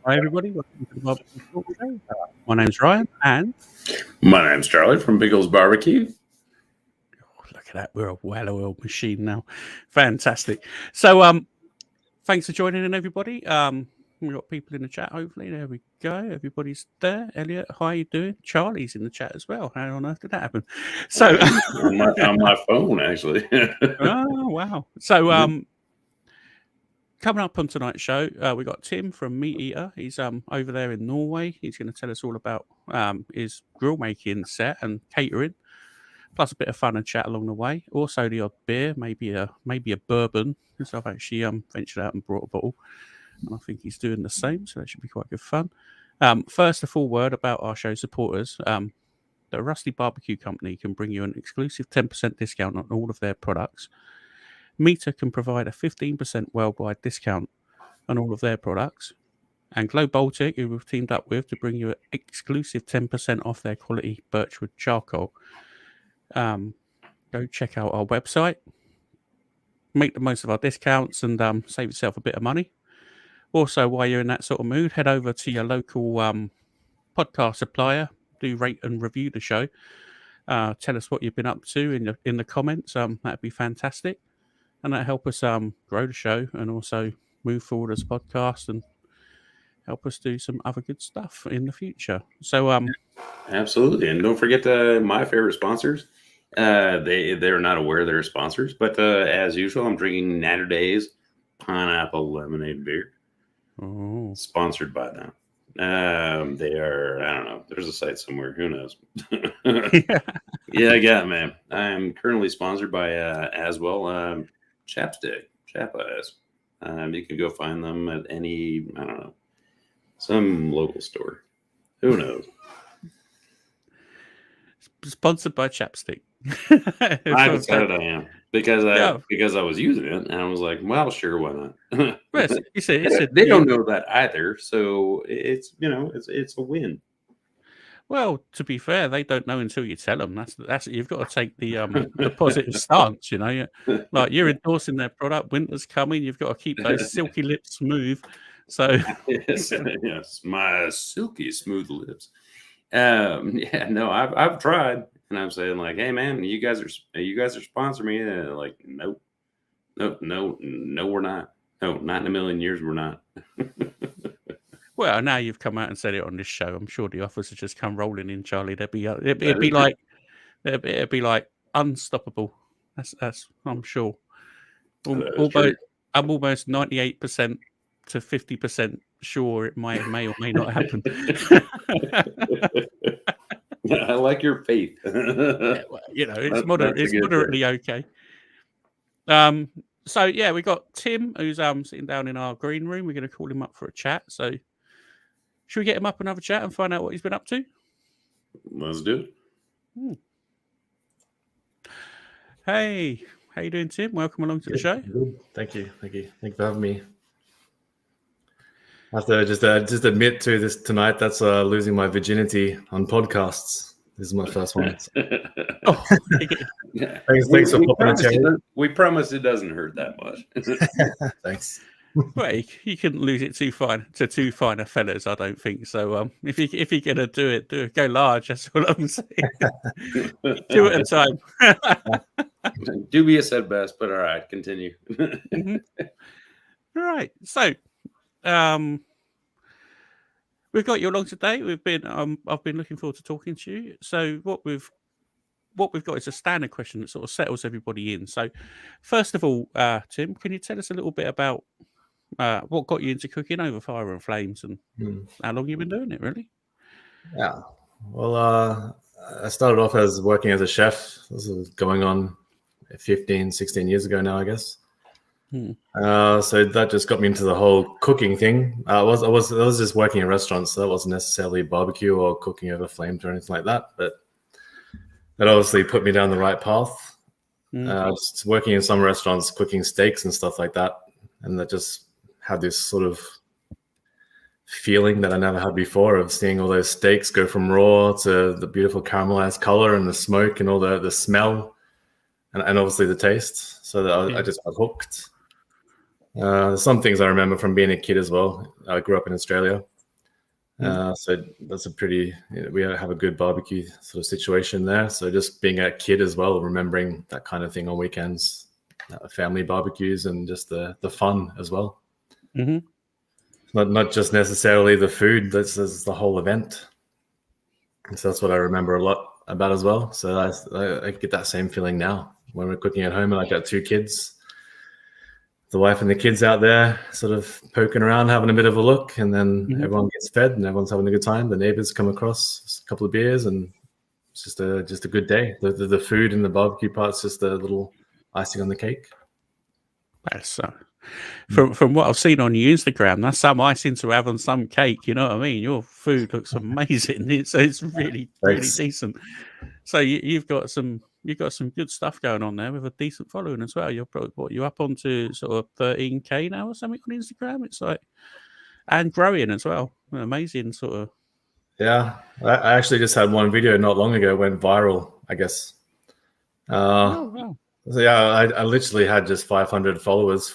Hi, everybody. Welcome to the Barbecue Talk Show. My name's Ryan, and my name's Charlie from Biggles Barbecue. Look at that. We're a well-oiled machine now. Fantastic. So, thanks for joining in, everybody. We've got people in the chat, hopefully. There we go. Everybody's there. Elliot, how are you doing? Charlie's in the chat as well. How on earth did that happen? So, on my phone, actually. Oh, wow. So, coming up on tonight's show, we got Tim from Meat Eater. He's over there in Norway. He's going to tell us all about his grill making set and catering, plus a bit of fun and chat along the way. Also, the odd beer, maybe a bourbon, because I've actually ventured out and brought a bottle, and I think he's doing the same, so that should be quite good fun. First, a full word about our show supporters. The Rusty Barbecue Company can bring you an exclusive 10% discount on all of their products. Meter can provide a 15% worldwide discount on all of their products. And Glow Baltic, who we've teamed up with to bring you an exclusive 10% off their quality birchwood charcoal. Go check out our website, make the most of our discounts, and save yourself a bit of money. Also, while you're in that sort of mood, head over to your local podcast supplier, do rate and review the show. Tell us what you've been up to in the comments. That'd be fantastic. And that help us grow the show and also move forward as a podcast and help us do some other good stuff in the future. So absolutely, and don't forget my favorite sponsors. They're not aware they're sponsors, but as usual, I'm drinking Natter Days pineapple lemonade beer. Oh. Sponsored by them. They are, I don't know, there's a site somewhere, who knows. Yeah, I got it, man. I am currently sponsored by as well Chapstick, Chappas. You can go find them at any, I don't know, some local store. Who knows? Sponsored by Chapstick. I decided I am because I was using it and I was like, well, sure, why not? They don't know that either, so it's it's a win. Well, to be fair, they don't know until you tell them. That's you've got to take the positive stance. Like you're endorsing their product. Winter's coming. You've got to keep those silky lips smooth. So yes, my silky smooth lips. I've tried, and I'm saying like, hey man, you guys are sponsoring me. And they're like, nope, no, we're not. No, not in a million years, we're not. Well, now you've come out and said it on this show. I'm sure the offers have just come rolling in, Charlie. It'd be like unstoppable. That's I'm sure. I'm almost 98% to 50% sure it may or may not happen. I like your faith. It's moderately okay. So yeah, we got Tim who's sitting down in our green room. We're going to call him up for a chat. So should we get him up and have a chat and find out what he's been up to? Let's do it. Hey, how you doing, Tim? Welcome along to the show. Good. Thank you for having me. I have to just admit to this tonight. That's losing my virginity on podcasts. This is my first one. Thanks for popping. We promise it doesn't hurt that much. Thanks. Well, you couldn't lose it too fine a fellas, I don't think. So if you're gonna do it, go large. That's all I'm saying. Do it at a time. Dubious at best, but all right, continue. Mm-hmm. All right, so we've got you along today. I've been looking forward to talking to you. So what we've got is a standard question that sort of settles everybody in. So first of all, Tim, can you tell us a little bit about what got you into cooking over fire and flames and how long you've been doing it, really? Yeah. Well, I started off as working as a chef. This was going on 15, 16 years ago now, I guess. So that just got me into the whole cooking thing. I was just working in restaurants, so that wasn't necessarily barbecue or cooking over flames or anything like that. But that obviously put me down the right path. Just working in some restaurants, cooking steaks and stuff like that, and that just had this sort of feeling that I never had before of seeing all those steaks go from raw to the beautiful caramelized color and the smoke and all the smell and obviously the taste. So that I just got hooked. Some things I remember from being a kid as well. I grew up in Australia, So that's a pretty, we have a good barbecue sort of situation there. So just being a kid as well, remembering that kind of thing on weekends, family barbecues, and just the fun as well. Mm-hmm. Not just necessarily the food, that's the whole event. So that's what I remember a lot about as well. So I get that same feeling now when we're cooking at home, and I got 2 kids. The wife and the kids out there sort of poking around, having a bit of a look, and then everyone gets fed and everyone's having a good time. The neighbors come across, a couple of beers, and it's just a good day. The food and the barbecue part's just a little icing on the cake. That's from what I've seen on your Instagram, that's some icing to have on some cake. You know what I mean? Your food looks amazing. It's really decent. So you've got some good stuff going on there with a decent following as well. You're probably you're up onto sort of 13K now or something on Instagram. It's like, and growing as well. Amazing sort of. Yeah, I actually just had one video not long ago went viral, I guess. Wow. So yeah, I literally had just 500 followers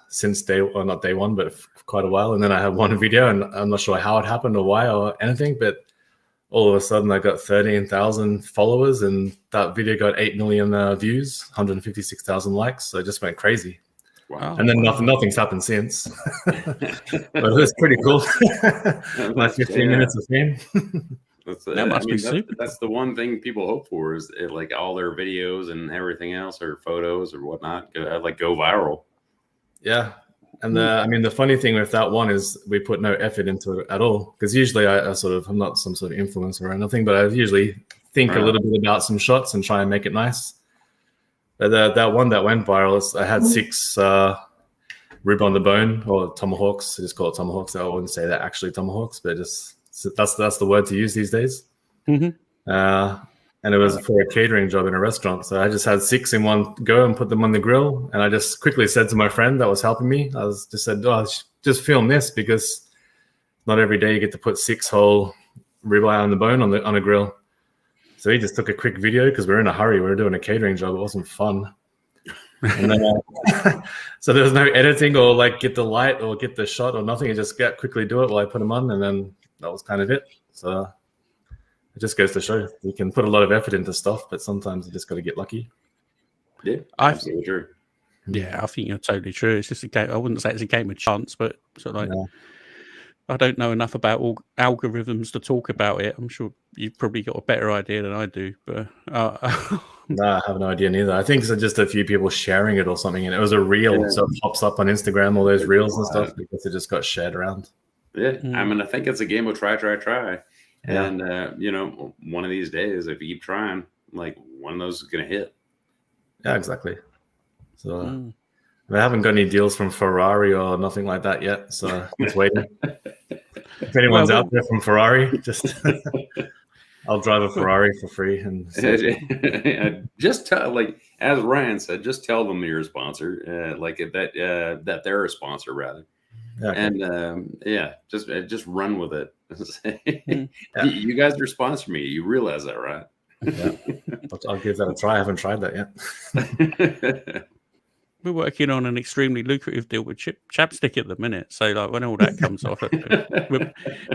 since not day one, but for quite a while. And then I had one video, and I'm not sure how it happened or why or anything, but all of a sudden I got 13,000 followers, and that video got 8 million views, 156,000 likes. So it just went crazy. Wow. And then nothing's happened since. But it was pretty cool. Like 15 minutes of fame. That must be super. That's the one thing people hope for, is like all their videos and everything else, or photos or whatnot, go viral. Yeah. And the funny thing with that one is we put no effort into it at all, because usually I'm not some sort of influencer or anything, but I usually think a little bit about some shots and try and make it nice. But that one that went viral, I had 6 rib on the bone, or tomahawks. I just call it tomahawks. I wouldn't say they're actually tomahawks, but that's the word to use these days. Mm-hmm. And it was for a catering job in a restaurant. So I just had 6 in one go and put them on the grill. And I just quickly said to my friend that was helping me, just film this, because not every day you get to put 6 whole ribeye on the bone on a grill. So he just took a quick video, because we were in a hurry. We were doing a catering job. It wasn't fun. And then, so there was no editing or like get the light or get the shot or nothing. You just quickly do it while I put them on, and then that was kind of it. So it just goes to show you can put a lot of effort into stuff, but sometimes you just got to get lucky. Yeah, absolutely true. Yeah, I think you're totally true. It's just a game. I wouldn't say it's a game of chance, but sort of like, I don't know enough about all algorithms to talk about it. I'm sure you've probably got a better idea than I do, but no, I have no idea neither. I think it's just a few people sharing it or something, and it was a reel, so it pops up on Instagram, all those reels and stuff, because it just got shared around. Yeah, I think it's a game of try. And, one of these days, if you keep trying, like, one of those is going to hit. Yeah, exactly. So I haven't got any deals from Ferrari or nothing like that yet. So just waiting. If anyone's out there from Ferrari, just I'll drive a Ferrari for free. And just tell, like, as Ryan said, just tell them you're a sponsor, that they're a sponsor, rather. Okay. And just run with it. You guys are sponsoring me. You realize that, right? Yeah. I'll give that a try. I haven't tried that yet. We're working on an extremely lucrative deal with Chapstick at the minute. So, like, when all that comes off,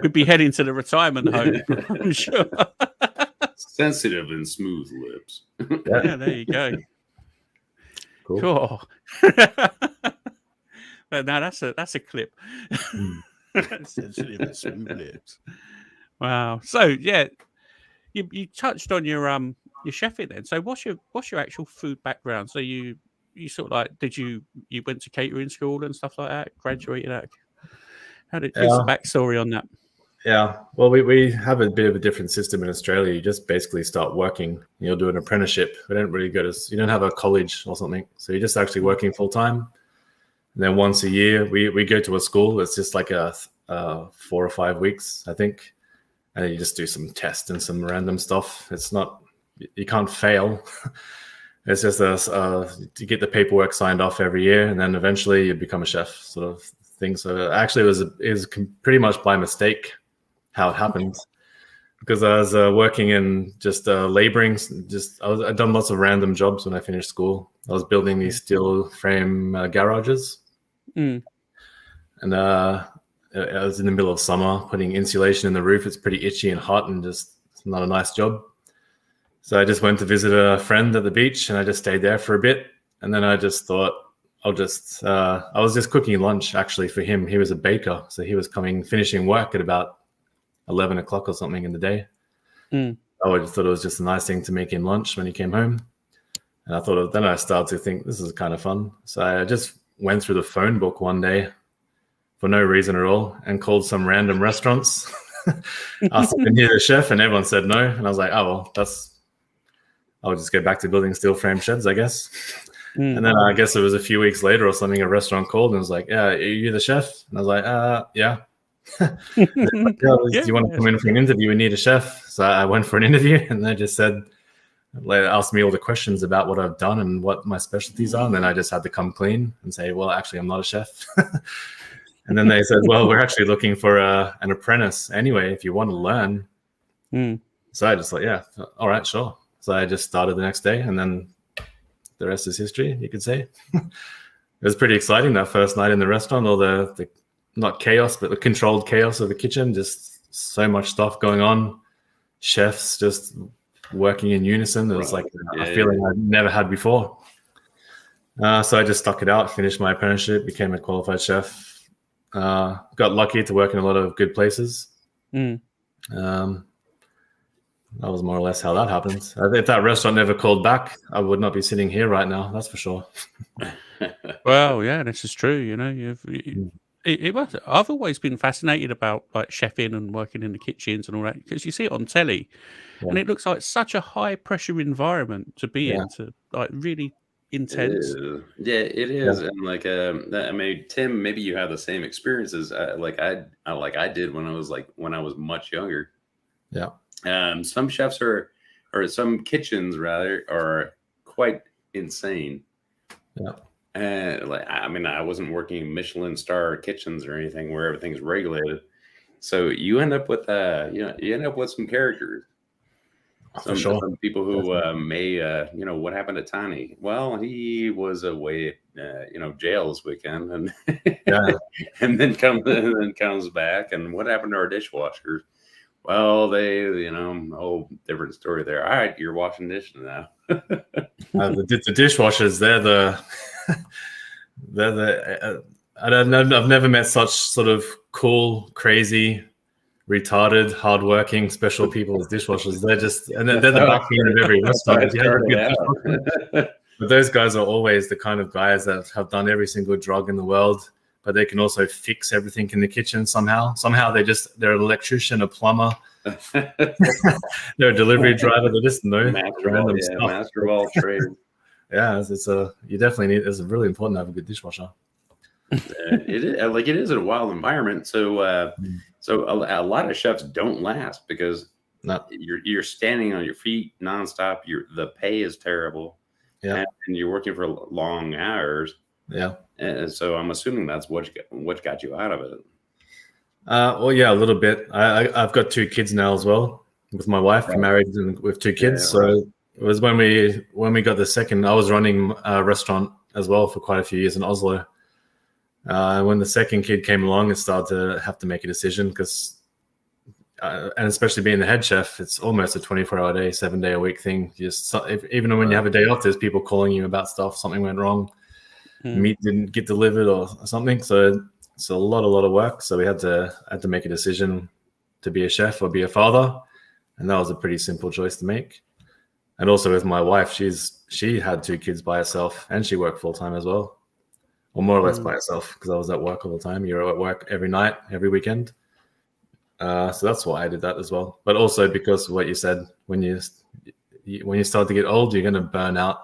we'd be heading to the retirement home, I'm sure. Sensitive and smooth lips. Yeah, there you go. Cool. Now that's a clip. Sensitive and smooth lips. Wow. So yeah, you touched on your chefing then. So what's your actual food background? So you sort of like, you went to catering school and stuff like that, graduated out? What's the backstory on that? Yeah, well, we have a bit of a different system in Australia. You just basically start working. You'll do an apprenticeship. We don't really you don't have a college or something. So you're just actually working full time. And then once a year, we go to a school. It's just like a 4 or 5 weeks, I think. And you just do some tests and some random stuff. It's not, you can't fail. It's just you get the paperwork signed off every year, and then eventually you become a chef, sort of thing. So actually, it was pretty much by mistake how it happened, because I was working in just laboring. I'd done lots of random jobs when I finished school. I was building these steel frame garages, and I was in the middle of summer putting insulation in the roof. It's pretty itchy and hot and just it's not a nice job. So I just went to visit a friend at the beach and I just stayed there for a bit. And then I just thought I was just cooking lunch actually for him. He was a baker. So he was finishing work at about 11 o'clock or something in the day. I just thought it was just a nice thing to make him lunch when he came home. And then I started to think this is kind of fun. So I just went through the phone book one day for no reason at all and called some random restaurants. Asked if I needed a chef and everyone said no. And I was like, oh, well, I'll just go back to building steel frame sheds, I guess. And then I guess it was a few weeks later or something, a restaurant called and was like, yeah, are you the chef? And I was like, yeah. Do you want to come in for an interview? We need a chef. So I went for an interview and they just asked me all the questions about what I've done and what my specialties are. And then I just had to come clean and say, well, actually, I'm not a chef. And then they said, well, we're actually looking for an apprentice anyway, if you want to learn. So I just thought, yeah, all right, sure. So I just started the next day and then the rest is history, you could say. It was pretty exciting that first night in the restaurant, all the not chaos, but the controlled chaos of the kitchen, just so much stuff going on. Chefs just working in unison. It was like a feeling I'd never had before. So I just stuck it out, finished my apprenticeship, became a qualified chef. Got lucky to work in a lot of good places. That was more or less how that happened. If that restaurant never called back, I would not be sitting here right now. That's for sure. Well, yeah, this is true. You know, I've always been fascinated about like chefing and working in the kitchens and all that because you see it on telly, and it looks like such a high pressure environment to be in, to like really intense. It is. And like, I mean, Tim, maybe you have the same experiences like I did when I was much younger. Yeah. Some chefs or some kitchens rather are quite insane. Yeah. And like, I mean, I wasn't working in Michelin star kitchens or anything where everything's regulated. So you end up with some characters. Some people who may, what happened to Tiny? Well, he was away, jail this weekend, and and then comes back. And what happened to our dishwashers? Well, they, different story there. All right, you're washing dishes now. The dishwashers, I don't know. I've never met such sort of cool, crazy, retarded, hardworking, special people as dishwashers. They're the backbone of every restaurant. But those guys are always the kind of guys that have done every single drug in the world, but they can also fix everything in the kitchen somehow. Somehow they're an electrician, a plumber, they're a delivery driver. They just know random stuff. Master of all trades. Yeah, it's really important to have a good dishwasher. It is a wild environment. So a lot of chefs don't last because you're standing on your feet nonstop. The pay is terrible. Yeah, and you're working for long hours. Yeah, and so I'm assuming that's what got you out of it. Well, yeah, a little bit. I've got 2 kids now as well with my wife. We're married with 2 kids. So it was when we got the second. I was running a restaurant as well for quite a few years in Oslo. When the second kid came along, I started to have to make a decision because, and especially being the head chef, it's almost a 24-hour day, 7-day-a-week thing. Even when you have a day off, there's people calling you about stuff. Something went wrong, meat didn't get delivered or something. So it's a lot of work. So we had to make a decision to be a chef or be a father, and that was a pretty simple choice to make. And also with my wife, she had 2 kids by herself, and she worked full time as well. Or more or less by herself because I was at work all the time. You're at work every night, every weekend. So that's why I did that as well. But also because of what you said, when you start to get old, you're going to burn out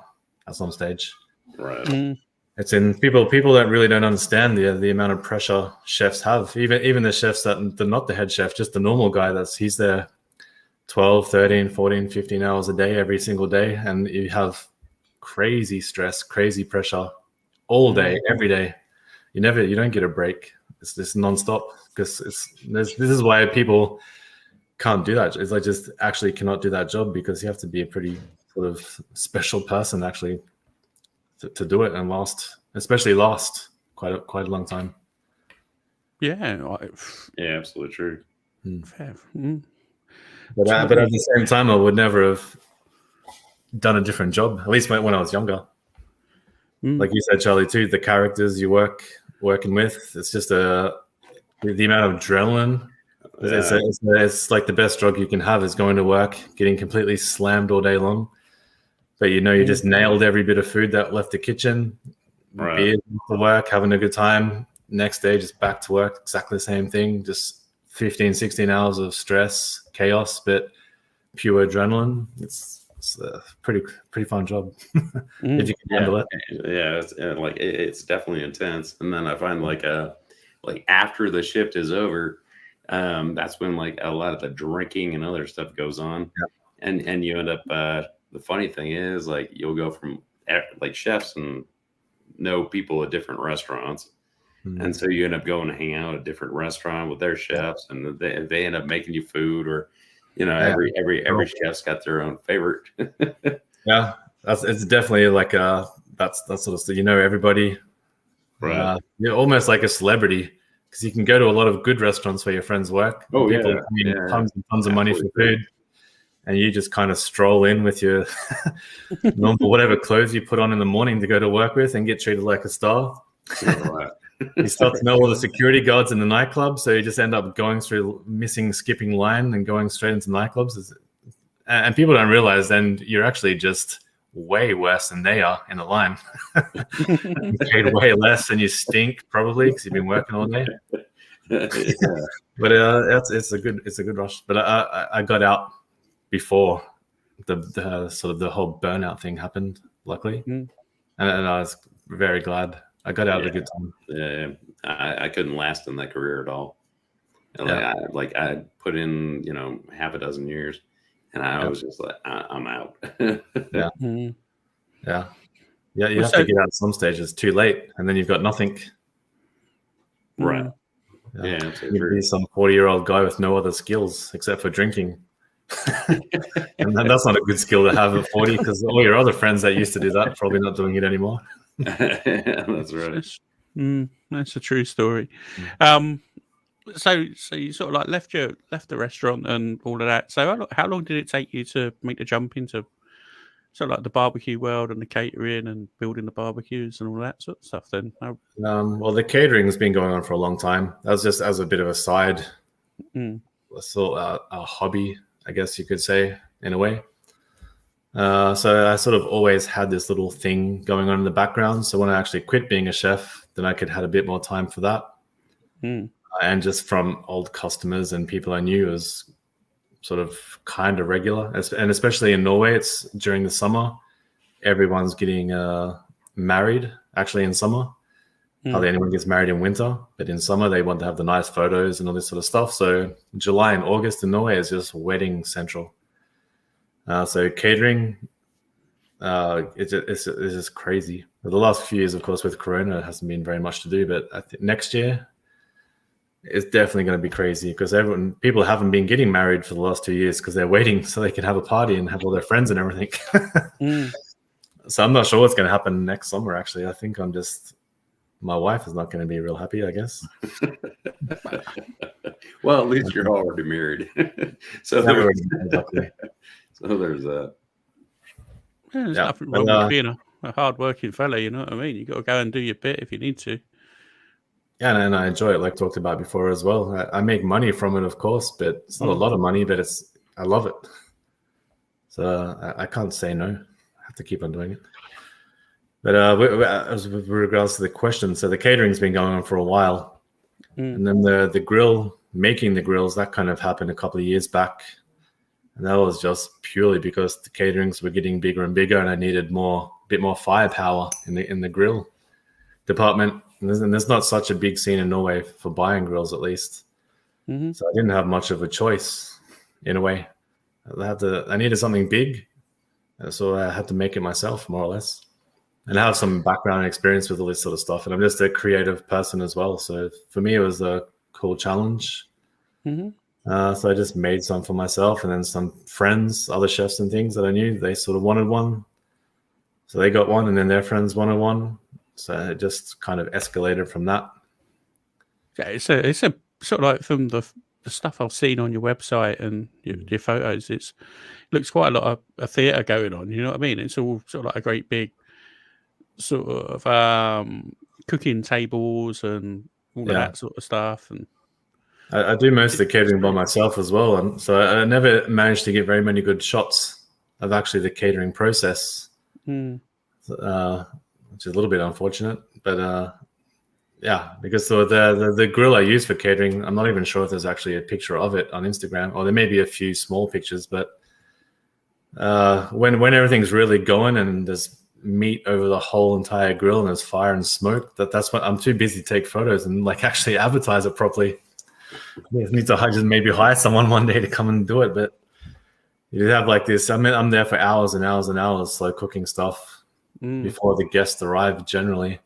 at some stage. Right. It's in people that really don't understand the amount of pressure chefs have. Even the chefs that they're not the head chef, just the normal guy he's there 12, 13, 14, 15 hours a day every single day. And you have crazy stress, crazy pressure all day, every day. You don't get a break. It's just nonstop because this is why people can't do that. It's like just actually cannot do that job because you have to be a pretty sort of special person actually to do it and last quite a long time. Yeah, Yeah, absolutely true. fair. But at the same time, I would never have done a different job. At least when I was younger. Like you said, Charlie, too. The characters you working with, it's just the amount of adrenaline. It's like the best drug you can have is going to work, getting completely slammed all day long. But you just nailed every bit of food that left the kitchen. Right. Beers to work, having a good time. Next day, just back to work, exactly the same thing. Just 15, 16 hours of stress, chaos, but pure adrenaline. It's a pretty fun job if you can handle it. Yeah, it's definitely intense. And then I find like after the shift is over, that's when like a lot of the drinking and other stuff goes on, and you end up. The funny thing is, like, you'll go from like chefs and know people at different restaurants. And so you end up going to hang out at a different restaurant with their chefs, and they end up making you food, or every chef's got their own favorite. Yeah, it's definitely like that's sort of stuff. Everybody, right? You're almost like a celebrity because you can go to a lot of good restaurants where your friends work. Oh, people tons and tons of money for food, and you just kind of stroll in with your normal whatever clothes you put on in the morning to go to work with, and get treated like a star. Right. You start to know all the security guards in the nightclub, so you just end up going through skipping line and going straight into nightclubs. And people don't realize then you're actually just way worse than they are in the line. You paid way less and you stink probably because you've been working all day. But it's a good rush. But I got out before the sort of the whole burnout thing happened, luckily, and I was very glad. I got out at a good time. Yeah, I couldn't last in that career at all. I put in, half a dozen years, and I was just like, I'm out. Yeah. You have to get out at some stage. It's too late, and then you've got nothing. Right. Yeah. You'd be some 40-year-old guy with no other skills except for drinking. And that's not a good skill to have at 40, because all your other friends that used to do that are probably not doing it anymore. That's right. That's a true story. So you sort of like left the restaurant and all of that. So how long did it take you to make the jump into sort of like the barbecue world and the catering and building the barbecues and all that sort of stuff? Then, well, the catering has been going on for a long time. That was just as a bit of a side, sort of a hobby, I guess you could say, in a way. So I sort of always had this little thing going on in the background. So when I actually quit being a chef, then I could have a bit more time for that. And just from old customers and people I knew, as sort of kind of regular. And especially in Norway, it's during the summer. Everyone's getting married, actually, in summer. Hardly anyone gets married in winter, but in summer they want to have the nice photos and all this sort of stuff. So July and August in Norway is just wedding central. So catering, it's just crazy. But the last few years, of course, with Corona, it hasn't been very much to do. But I think next year, it's definitely going to be crazy because people haven't been getting married for the last 2 years because they're waiting so they can have a party and have all their friends and everything. So I'm not sure what's going to happen next summer, actually. I think my wife is not going to be real happy, I guess. Well, at least you're already married. So there's that. There's nothing wrong with being a hard-working fella, you know what I mean? You got to go and do your bit if you need to. Yeah, and I enjoy it, like talked about before as well. I make money from it, of course, but it's not a lot of money, but I love it. So I can't say no. I have to keep on doing it. But as with regards to the question, so the catering's been going on for a while. And then the grill, making the grills, that kind of happened a couple of years back. And that was just purely because the caterings were getting bigger and bigger, and I needed a bit more firepower in the grill department. And there's not such a big scene in Norway for buying grills, at least. So I didn't have much of a choice, in a way. I needed something big, so I had to make it myself, more or less. And I have some background and experience with all this sort of stuff. And I'm just a creative person as well. So for me, it was a cool challenge. So I just made some for myself, and then some friends, other chefs and things that I knew, they sort of wanted one. So they got one, and then their friends wanted one. So it just kind of escalated from that. Yeah, it's a sort of like from the stuff I've seen on your website and your photos. It looks quite a lot of a theatre going on. You know what I mean? It's all sort of like a great big sort of cooking tables and all of that sort of stuff. And I do most of the catering by myself as well, and so I never managed to get very many good shots of actually the catering process, which is a little bit unfortunate. But yeah, because the grill I use for catering, I'm not even sure if there's actually a picture of it on Instagram, or there may be a few small pictures. But when everything's really going and there's meat over the whole entire grill and there's fire and smoke, that's when I'm too busy to take photos and like actually advertise it properly. I need to just maybe hire someone one day to come and do it. But you have like this. I mean, I'm there for hours and hours and hours, like cooking stuff before the guests arrive generally.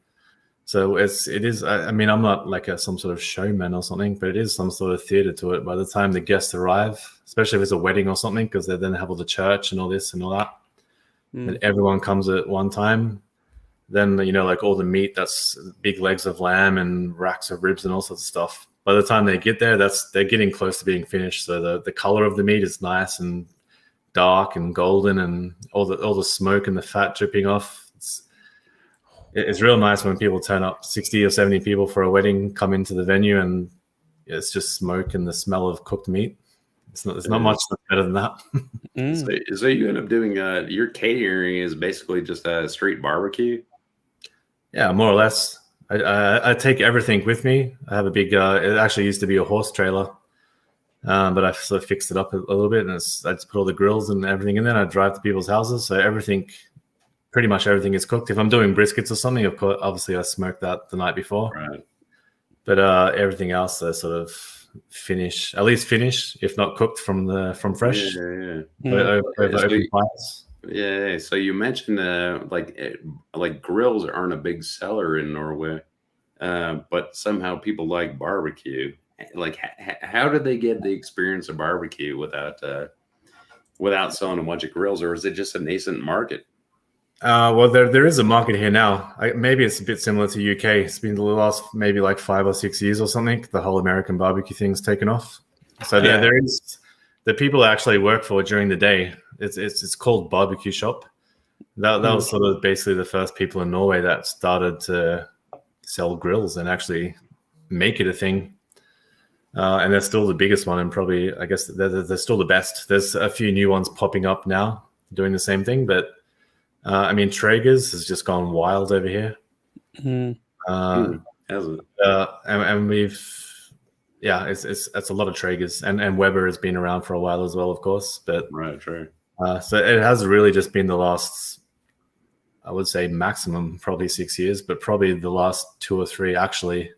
So it is. I mean, I'm not like some sort of showman or something, but it is some sort of theater to it. By the time the guests arrive, especially if it's a wedding or something, because they then have all the church and all this and all that, and everyone comes at one time. Then like all the meat, that's big legs of lamb and racks of ribs and all sorts of stuff. By the time they get there, they're getting close to being finished. So the color of the meat is nice and dark and golden, and all the smoke and the fat dripping off. It's real nice when people turn up, 60 or 70 people for a wedding, come into the venue, and it's just smoke and the smell of cooked meat. There's not much better than that. So you end up doing your catering is basically just a street barbecue. Yeah, more or less. I take everything with me. I have a big. It actually used to be a horse trailer, but I sort of fixed it up a little bit, and I just put all the grills and everything in there. I drive to people's houses, so pretty much everything is cooked. If I'm doing briskets or something, of course, obviously I smoke that the night before. Right. But everything else, I sort of finish, if not cooked from fresh. Over open fires. Yeah, so you mentioned like grills aren't a big seller in Norway, but somehow people like barbecue. Like, how did they get the experience of barbecue without selling a bunch of grills, or is it just a nascent market? Well, there is a market here now. Maybe it's a bit similar to UK. It's been the last maybe like 5 or 6 years or something. The whole American barbecue thing's taken off. So there is the people I actually work for during the day. It's called Barbecue Shop. That was sort of basically the first people in Norway that started to sell grills and actually make it a thing. And they're still the biggest one, and probably, I guess, they're still the best. There's a few new ones popping up now doing the same thing, but I mean, Traeger's has just gone wild over here. And it's a lot of Traegers, and Weber has been around for a while as well, of course. But true. So it has really just been the last, I would say, maximum probably 6 years, but probably the last 2 or 3 actually,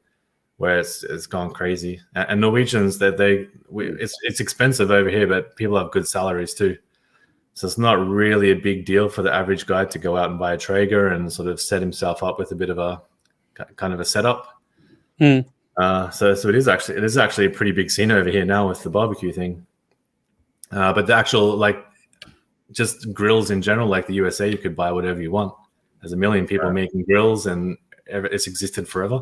where it's gone crazy. And Norwegians, it's expensive over here, but people have good salaries too. So it's not really a big deal for the average guy to go out and buy a Traeger and sort of set himself up with a bit of a kind of a setup. So it is actually a pretty big scene over here now with the barbecue thing. But the actual, like, just grills in general, like the USA, you could buy whatever you want. There's a million people making grills, and it's existed forever.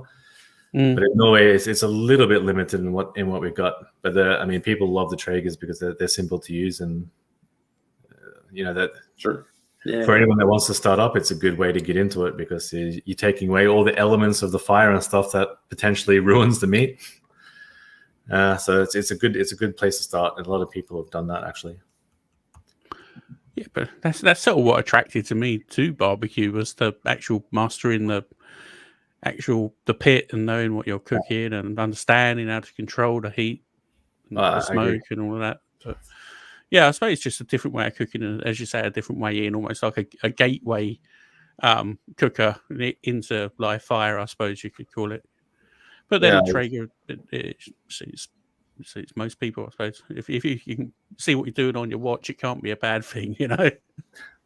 But in Norway, it's a little bit limited in what we've got. But I mean, people love the Traegers because they're simple to use, and that for anyone that wants to start up, it's a good way to get into it, because you're taking away all the elements of the fire and stuff that potentially ruins the meat. So it's a good place to start, and a lot of people have done that actually. Yeah, but that's sort of what attracted to me to barbecue, was the actual mastering the pit and knowing what you're cooking and understanding how to control the heat and the smoke and all of that. But yeah, I suppose it's just a different way of cooking, and as you say, a different way in, almost like a gateway cooker into live fire, I suppose you could call it. But then a Traeger, it suits most people, I suppose. If you can see what you're doing on your watch, it can't be a bad thing,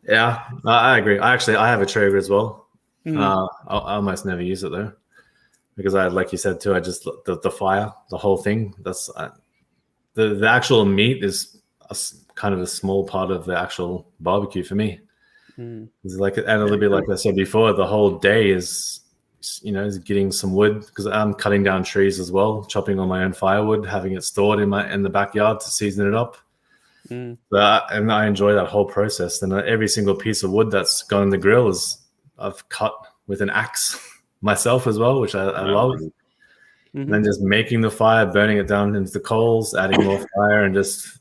Yeah, I agree. I have a Traeger as well. I almost never use it though, because like you said too, I just the fire, the whole thing. That's the actual meat is kind of a small part of the actual barbecue for me. It's like, and a little bit like I said before, the whole day is getting some wood, because I'm cutting down trees as well, chopping on my own firewood, having it stored in the backyard to season it up. And I enjoy that whole process. And every single piece of wood that's gone in the grill I've cut with an axe myself as well, which I love. And then just making the fire, burning it down into the coals, adding more fire, and just,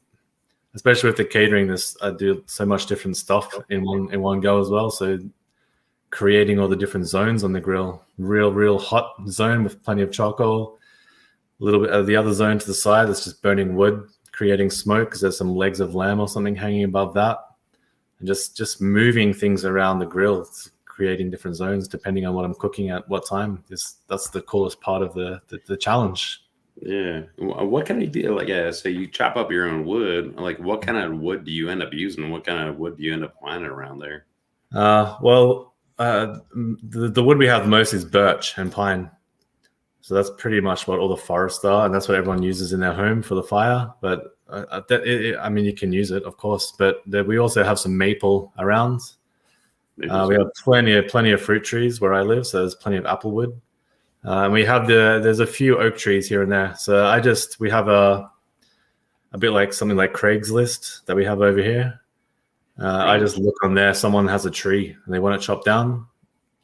especially with the catering, I do so much different stuff in one go as well. So creating all the different zones on the grill, real hot zone with plenty of charcoal, a little bit of the other zone to the side that's just burning wood, creating smoke because there's some legs of lamb or something hanging above that, and just moving things around the grill, creating different zones depending on what I'm cooking at what time. That's the coolest part of the challenge. Yeah. What can you do? Like, so you chop up your own wood. Like, what kind of wood do you end up using? What kind of wood do you end up finding around there? The wood we have the most is birch and pine. So that's pretty much what all the forests are, and that's what everyone uses in their home for the fire. But you can use it, of course. But we also have some maple around. We have plenty of fruit trees where I live, so there's plenty of apple wood. And we have there's a few oak trees here and there. So we have a bit like something like Craigslist that we have over here. I just look on there. Someone has a tree and they want it chopped down.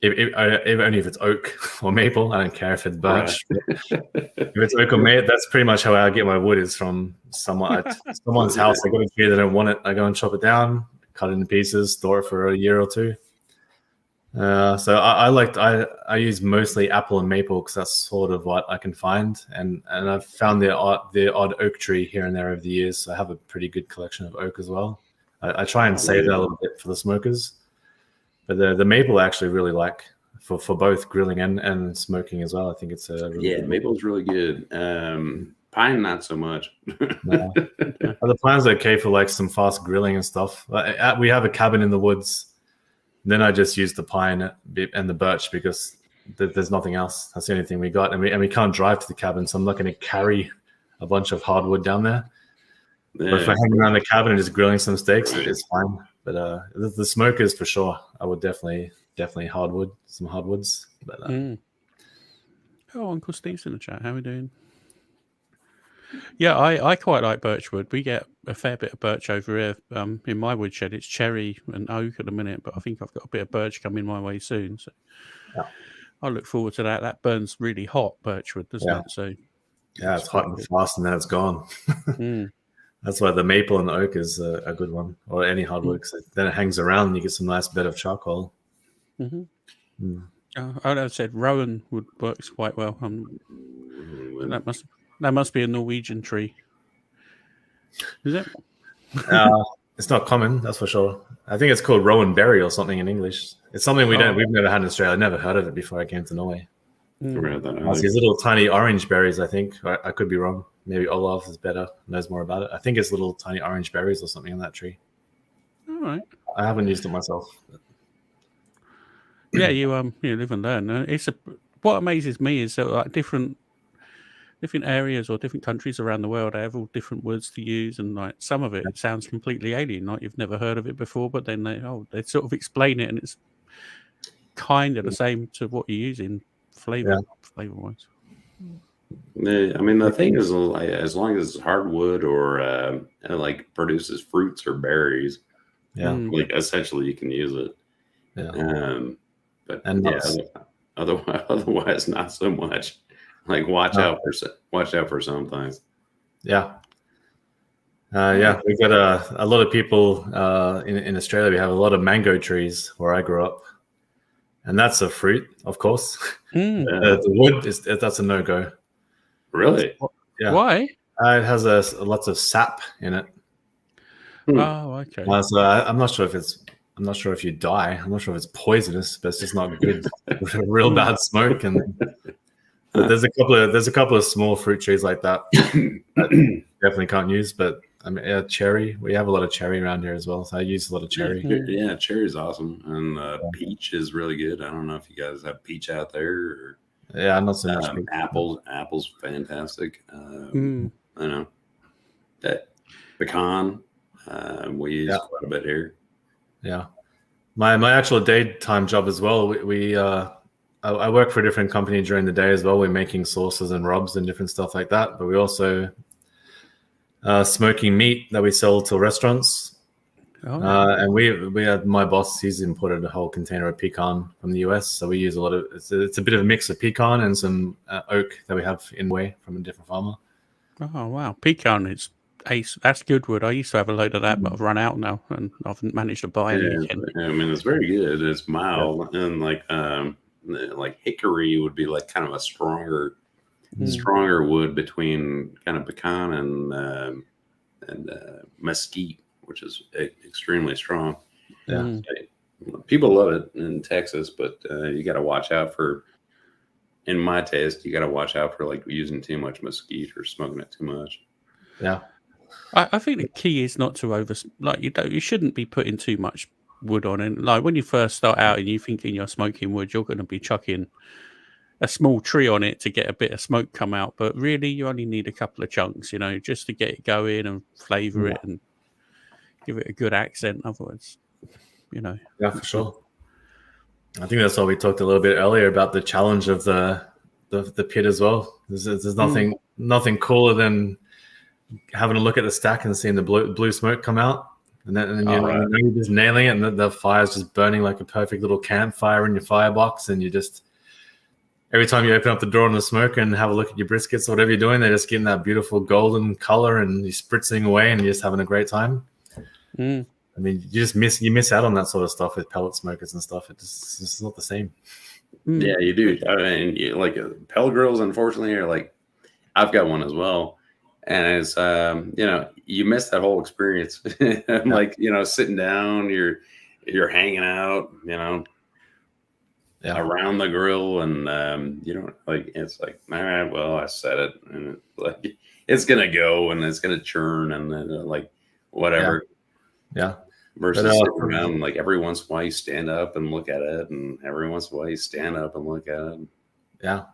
If only if it's oak or maple. I don't care if it's birch. Right. If it's oak or maple, that's pretty much how I get my wood, is from someone's house. They got a tree, they don't want it. I go and chop it down, cut it into pieces, store it for a year or two. So I use mostly apple and maple because that's sort of what I can find, and I've found the odd oak tree here and there over the years. So I have a pretty good collection of oak as well. I try and save that a little bit for the smokers, but the maple I actually really like for both grilling and smoking as well. I think it's maple's really good. Pine not so much. No. The pine's okay for like some fast grilling and stuff. We have a cabin in the woods. Then I just use the pine and the birch because there's nothing else. That's the only thing we got, and we can't drive to the cabin, so I'm not going to carry a bunch of hardwood down there. Yeah. But for hanging around the cabin and just grilling some steaks, it's fine. But the smokers for sure, I would definitely some hardwoods. But, Uncle Steve's in the chat. How are we doing? Yeah, I quite like birchwood. We get a fair bit of birch over here. In my woodshed, it's cherry and oak at the minute, but I think I've got a bit of birch coming my way soon. So I look forward to that. That burns really hot, birchwood, doesn't it? So it's hot and fast, and then it's gone. That's why the maple and the oak is a good one, or any hardwood, because then it hangs around and you get some nice bed of charcoal. I said rowan wood works quite well. That must be a Norwegian tree. Is it? It's not common, that's for sure. I think it's called rowan berry or something in English. It's something we've never had in Australia. I never heard of it before I came to Norway. These little tiny orange berries, I think. I could be wrong. Maybe Olaf is better, knows more about it. I think it's little tiny orange berries or something on that tree. All right. I haven't used it myself. Yeah, you live and learn. What amazes me is that like different areas or different countries around the world, they have all different words to use, and like some of it sounds completely alien, like you've never heard of it before. But then they sort of explain it, and it's kind of the same to what you're using flavor wise. Yeah, I mean the thing is, as long as it's hardwood or like produces fruits or berries, like essentially you can use it. Otherwise not so much. Like watch out for some things. We've got a lot of people in Australia. We have a lot of mango trees where I grew up, and that's a fruit, of course. The wood that's a no-go. Really? Yeah. Why? It has lots of sap in it. Oh, okay. So I'm not sure if you die. I'm not sure if it's poisonous, but it's just not good. Real bad smoke, and there's a couple of small fruit trees like that definitely can't use. But I mean, cherry. We have a lot of cherry around here as well, so I use a lot of cherry. Yeah, cherry's awesome, and peach is really good. I don't know if you guys have peach out there. I'm not so much. Apple's fantastic. I know that pecan. We use quite a bit here. Yeah, my actual daytime job as well. We I work for a different company during the day as well. We're making sauces and rubs and different stuff like that. But we also smoking meat that we sell to restaurants. Oh. And we had my boss. He's imported a whole container of pecan from the US. So we use a lot of it's a bit of a mix of pecan and some oak that we have in way from a different farmer. Oh wow, pecan is ace. That's good wood. I used to have a load of that, but I've run out now, and I haven't managed to buy any again. I mean, it's very good. It's mild, and like hickory would be like kind of a stronger wood between kind of pecan and mesquite, which is extremely strong. Yeah, people love it in Texas, but you got to watch out for. In my taste, you got to watch out for like using too much mesquite or smoking it too much. Yeah. I think the key is not to you shouldn't be putting too much wood on it. Like when you first start out and you're thinking you're smoking wood, you're going to be chucking a small tree on it to get a bit of smoke come out. But really, you only need a couple of chunks, just to get it going and flavor it and give it a good accent. Otherwise, Yeah, for sure. I think that's why we talked a little bit earlier about the challenge of the pit as well. There's nothing cooler than having a look at the stack and seeing the blue smoke come out, and then you're just nailing it, and the fire's just burning like a perfect little campfire in your firebox, and you just every time you open up the door on the smoke and have a look at your briskets or whatever you're doing, they're just getting that beautiful golden color, and you're spritzing away, and you're just having a great time. I mean, you miss out on that sort of stuff with pellet smokers and stuff. It's not the same. Yeah, you do. I mean, pellet grills, unfortunately, are like, I've got one as well. And it's, you miss that whole experience. Like, sitting down, you're hanging out, around the grill, and you don't it's like, all right, well, I said it, and it's gonna go, and it's gonna churn, and then whatever. Yeah. Versus sitting around, like every once in a while you stand up and look at it, and every once in a while you stand up and look at it. Yeah.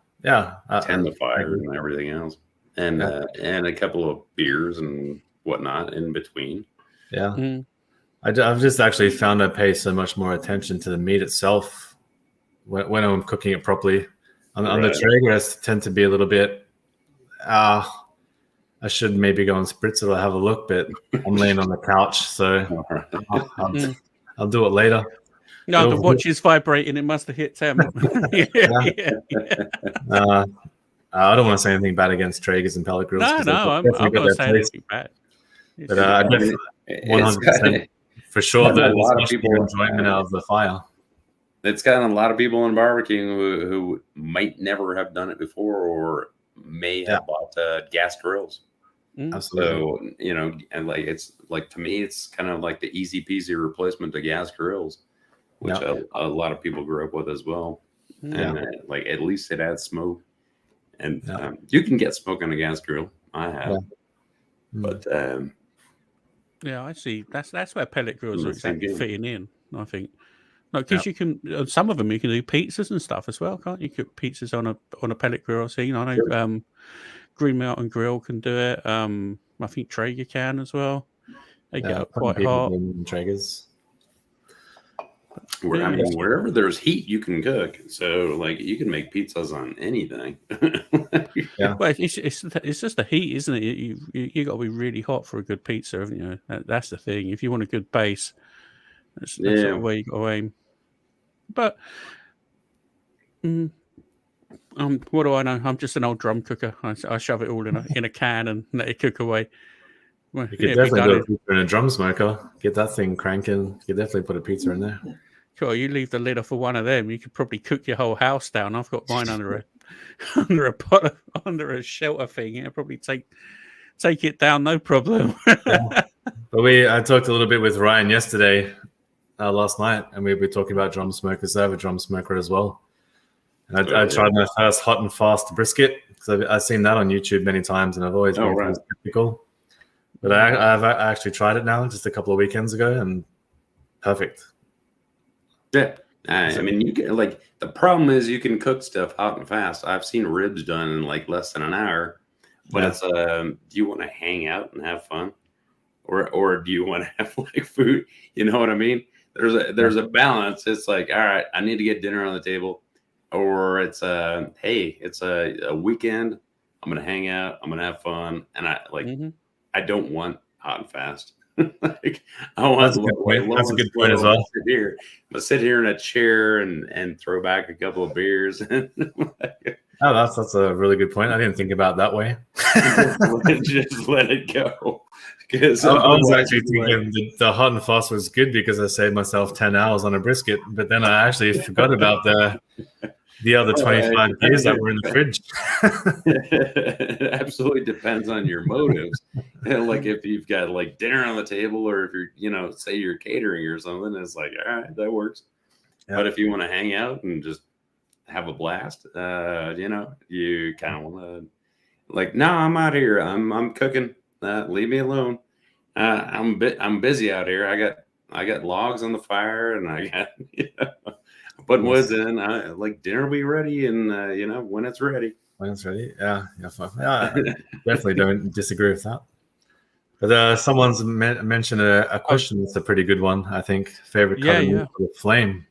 Tend the fire and everything else, and a couple of beers and whatnot in between. Yeah. I've just actually found I pay so much more attention to the meat itself when I'm cooking it properly. On the Traeger, I tend to be a little bit. I should maybe go and spritz it or have a look, but I'm laying on the couch, so I'll do it later. No, the watch is vibrating. It must have hit 10. I don't want to say anything bad against Traegers and pellet grills. No, I'm not saying anything bad. But I definitely 100% for sure there's a lot of people enjoyment out of the fire. It's gotten a lot of people in barbecuing who might never have done it before or may have bought gas grills. Absolutely. So, and it's like, to me, it's kind of like the easy peasy replacement to gas grills, which a lot of people grew up with as well. And at least it adds smoke. And you can get smoke on a gas grill. I have. But I see. That's where pellet grills are exactly fitting in, I think. Because you can, some of them you can do pizzas and stuff as well, can't you? Cook pizzas on a pellet grill. I know Green Mountain Grill can do it. I think Traeger can as well. They get up quite hot. Traegers. Wherever there's heat, you can cook. So, you can make pizzas on anything. Well, it's just the heat, isn't it? You got to be really hot for a good pizza, haven't you? That's the thing. If you want a good base, that's the way you got to aim. But what do I know? I'm just an old drum cooker. I shove it all in a can and let it cook away. Well, you could definitely do a pizza in a drum smoker. Get that thing cranking. You could definitely put a pizza in there. Cool. You leave the lid off of one of them, you could probably cook your whole house down. I've got mine under a shelter thing. It'll probably take it down, no problem. But I talked a little bit with Ryan yesterday, last night, and we were talking about drum smokers. I have a drum smoker as well. And I tried my first hot and fast brisket because I've seen that on YouTube many times, and I've always been skeptical. But I actually tried it now just a couple of weekends ago, and perfect. Yeah, I mean, you can the problem is you can cook stuff hot and fast. I've seen ribs done in less than an hour, but it's do you want to hang out and have fun, or do you want to have food? You know what I mean? There's a balance. It's all right, I need to get dinner on the table. or it's hey, it's a weekend. I'm gonna hang out. I'm gonna have fun, and I don't want hot and fast. Like, I want That's a good point. That's a good point as well. I'm gonna sit here in a chair and throw back a couple of beers. Oh, that's a really good point. I didn't think about it that way. just let it go. Because I was actually thinking the hot and fast was good because I saved myself 10 hours on a brisket, but then I actually forgot about the other 25 beers that were in the fridge. It absolutely depends on your motives. Like if you've got like dinner on the table, or if you're, say you're catering or something, it's like, all right, that works. Yeah. But if you want to hang out and just have a blast, you kind of want to like, no, I'm out here. I'm cooking. Leave me alone. I'm busy out here. I got logs on the fire, and I got putting woods in. Like dinner will be ready, and when it's ready. When it's ready, yeah. I definitely don't disagree with that. But someone's mentioned a question that's a pretty good one. I think favorite cut of the flame,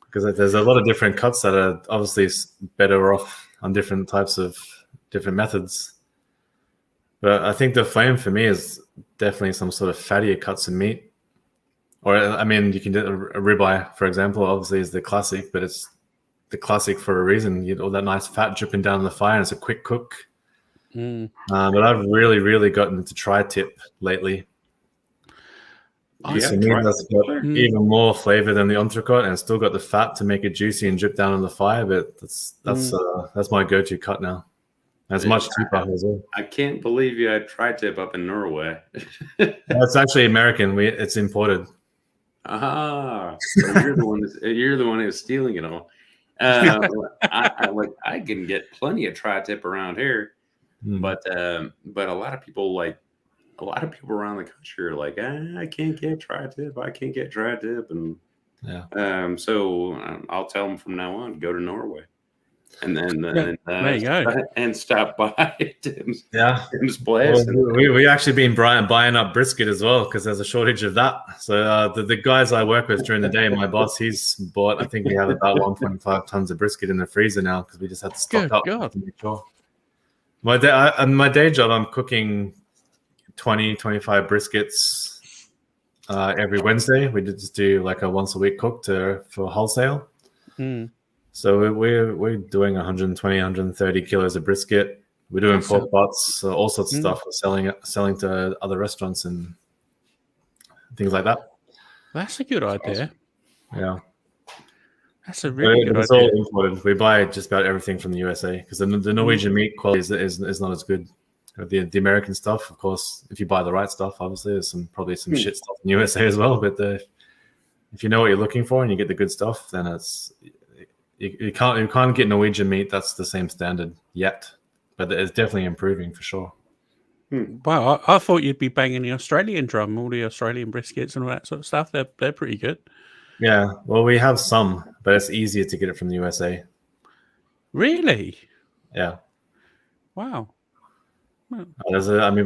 because there's a lot of different cuts that are obviously better off on different methods. But I think the flame for me is definitely some sort of fattier cuts of meat. Or, I mean, you can do a ribeye, for example, obviously is the classic, but it's the classic for a reason. You get all that nice fat dripping down the fire, and it's a quick cook. But I've really, really gotten into tri-tip lately. To me, that's got even more flavor than the entrecote, and it's still got the fat to make it juicy and drip down on the fire. But that's my go-to cut now. That's much cheaper as well. I can't believe you had tri-tip up in Norway. It's actually American. It's imported. So you're the one who's stealing it all. I can get plenty of tri-tip around here, but a lot of people around the country are like, I can't get tri-tip. I can't get tri-tip, and so I'll tell them from now on, go to Norway. And then there you go, and stop by Tim's place. Well, we actually been buying up brisket as well because there's a shortage of that. So the guys I work with during the day, my boss, he's bought. I think we have about 1.5 tons of brisket in the freezer now because we just had to stock up to make sure. My day job, I'm cooking 20-25 briskets every Wednesday. We just do like a once a week cook for wholesale. So we're doing 120, 130 kilos of brisket. We're doing pork butts, all sorts of stuff. We're selling to other restaurants and things like that. That's a good idea. Yeah, that's a really good idea. It's all imported. We buy just about everything from the USA because the Norwegian meat quality is not as good. The American stuff, of course, if you buy the right stuff, obviously there's probably some shit stuff in the USA as well. But if you know what you're looking for and you get the good stuff, then you can't get Norwegian meat that's the same standard yet, but it's definitely improving for sure. Wow, I thought you'd be banging the Australian drum, all the Australian briskets and all that sort of stuff. They're pretty good. Yeah, well, we have some, but it's easier to get it from the USA. Really? Yeah. Wow. We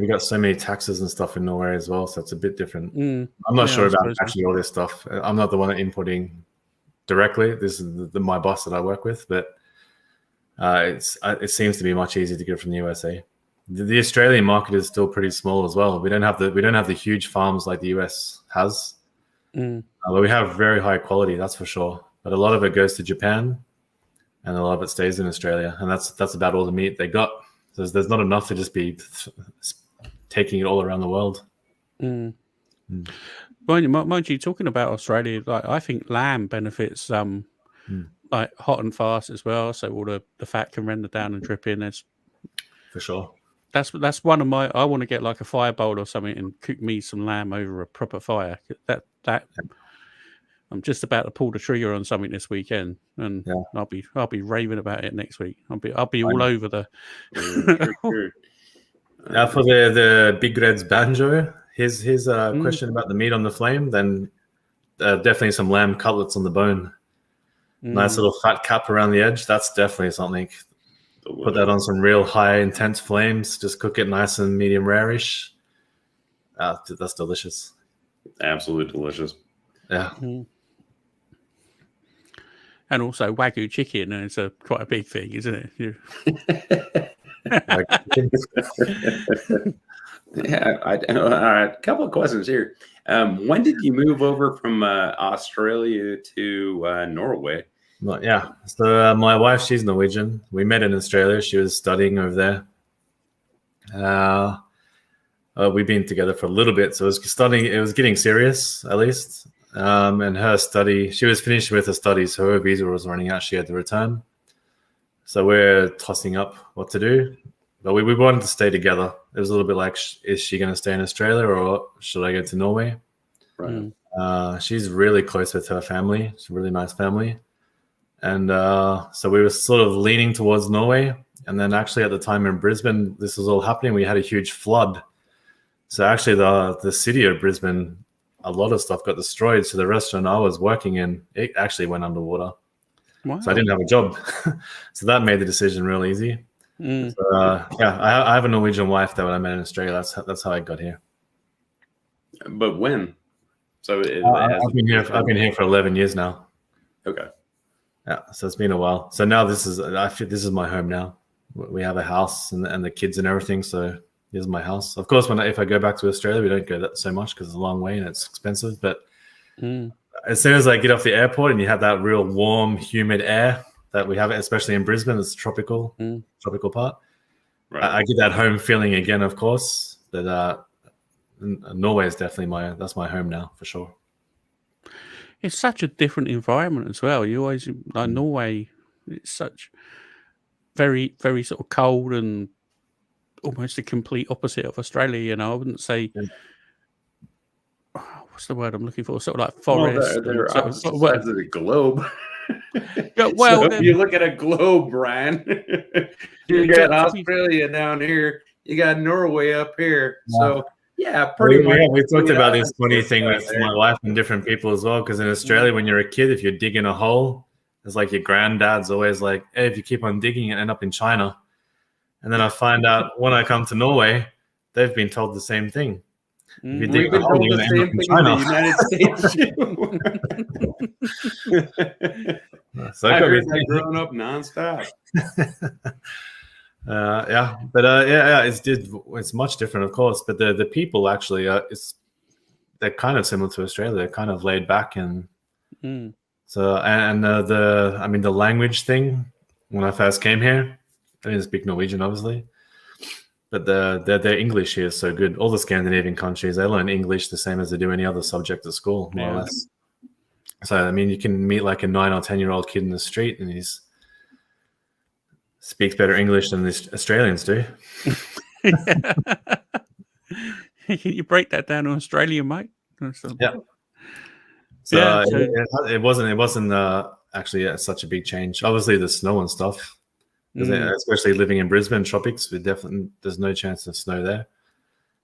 got so many taxes and stuff in Norway as well, so it's a bit different. I'm not sure about actually all this stuff. I'm not the one importing directly. This is my boss that I work with, but it seems to be much easier to get from the USA. The Australian market is still pretty small as well. We don't have the huge farms like the US has. But we have very high quality, that's for sure. But a lot of it goes to Japan, and a lot of it stays in Australia, and that's about all the meat they got. So there's not enough to just be taking it all around the world. Mind you, talking about Australia, like I think lamb benefits like hot and fast as well. So all the fat can render down and drip in. There's for sure. That's one of my. I want to get like a fire bowl or something and cook me some lamb over a proper fire. That I'm just about to pull the trigger on something this weekend, and I'll be raving about it next week. I'll be all over the. Now for the Big Red's banjo, his question about the meat on the flame, then definitely some lamb cutlets on the bone. Nice little fat cap around the edge. That's definitely something. Delicious. Put that on some real high intense flames. Just cook it nice and medium rare-ish. That's delicious. Absolutely delicious. Yeah. And also Wagyu chicken, and it's quite a big thing, isn't it? Yeah. All right. A couple of questions here. When did you move over from Australia to Norway? Well, yeah. So my wife, she's Norwegian. We met in Australia. She was studying over there. We've been together for a little bit, so it was getting serious at least. And her study, she was finished with her studies, so her visa was running out. She had to return. So we're tossing up what to do. But we wanted to stay together. It was a little bit like, is she going to stay in Australia or should I go to Norway? Right. She's really close with her family. It's a really nice family. And so we were sort of leaning towards Norway. And then actually at the time in Brisbane, this was all happening. We had a huge flood. So actually the city of Brisbane, a lot of stuff got destroyed. So the restaurant I was working in, it actually went underwater. Wow. So I didn't have a job. So that made the decision real easy. So, yeah, I have a Norwegian wife that when I met in Australia, that's how I got here. But when? So I've been here for 11 years now. Okay. Yeah, so it's been a while. So now this is my home now. We have a house and the kids and everything. So this is my house. Of course, if I go back to Australia, we don't go that so much because it's a long way and it's expensive. But as soon as I get off the airport and you have that real warm, humid air that we have, especially in Brisbane, it's tropical part. Right. I get that home feeling again, of course. But Norway is definitely that's my home now for sure. It's such a different environment as well. You always like Norway. It's such very, very sort of cold and almost the complete opposite of Australia. You know, I wouldn't say. What's the word I'm looking for? Sort of like forest. Well, they're opposite sides of the globe. Yeah, well, so if you look at a globe, Brian, you got Australia down here, you got Norway up here. Yeah. So yeah, pretty much. We talked about this funny thing with my wife and different people as well. Because in Australia, when you're a kid, if you're digging a hole, it's like your granddad's always like, "Hey, if you keep on digging, you end up in China." And then I find out when I come to Norway, they've been told the same thing. We've been told the same thing in the United States. So I heard that growing up nonstop. Yeah, but it's much different, of course. But the people actually, they're kind of similar to Australia. They're kind of laid back and so the language thing. When I first came here, I didn't speak Norwegian, obviously. But their English here is so good. All the Scandinavian countries, they learn English the same as they do any other subject at school, more or less. So, I mean, you can meet like a 9 or 10-year-old kid in the street and he speaks better English than the Australians do. Can you break that down in Australian, mate? Yeah. So it wasn't actually such a big change. Obviously, the snow and stuff. Especially living in Brisbane tropics, there's no chance of snow there.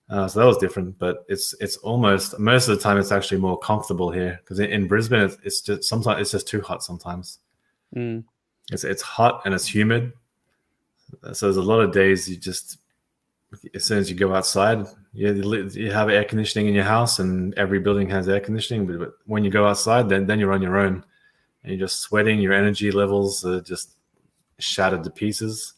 So that was different, but it's almost most of the time it's actually more comfortable here because in Brisbane it's just sometimes it's just too hot sometimes. It's hot and it's humid, so there's a lot of days you just as soon as you go outside, you have air conditioning in your house and every building has air conditioning, but when you go outside, then you're on your own and you're just sweating. Your energy levels are just shattered to pieces.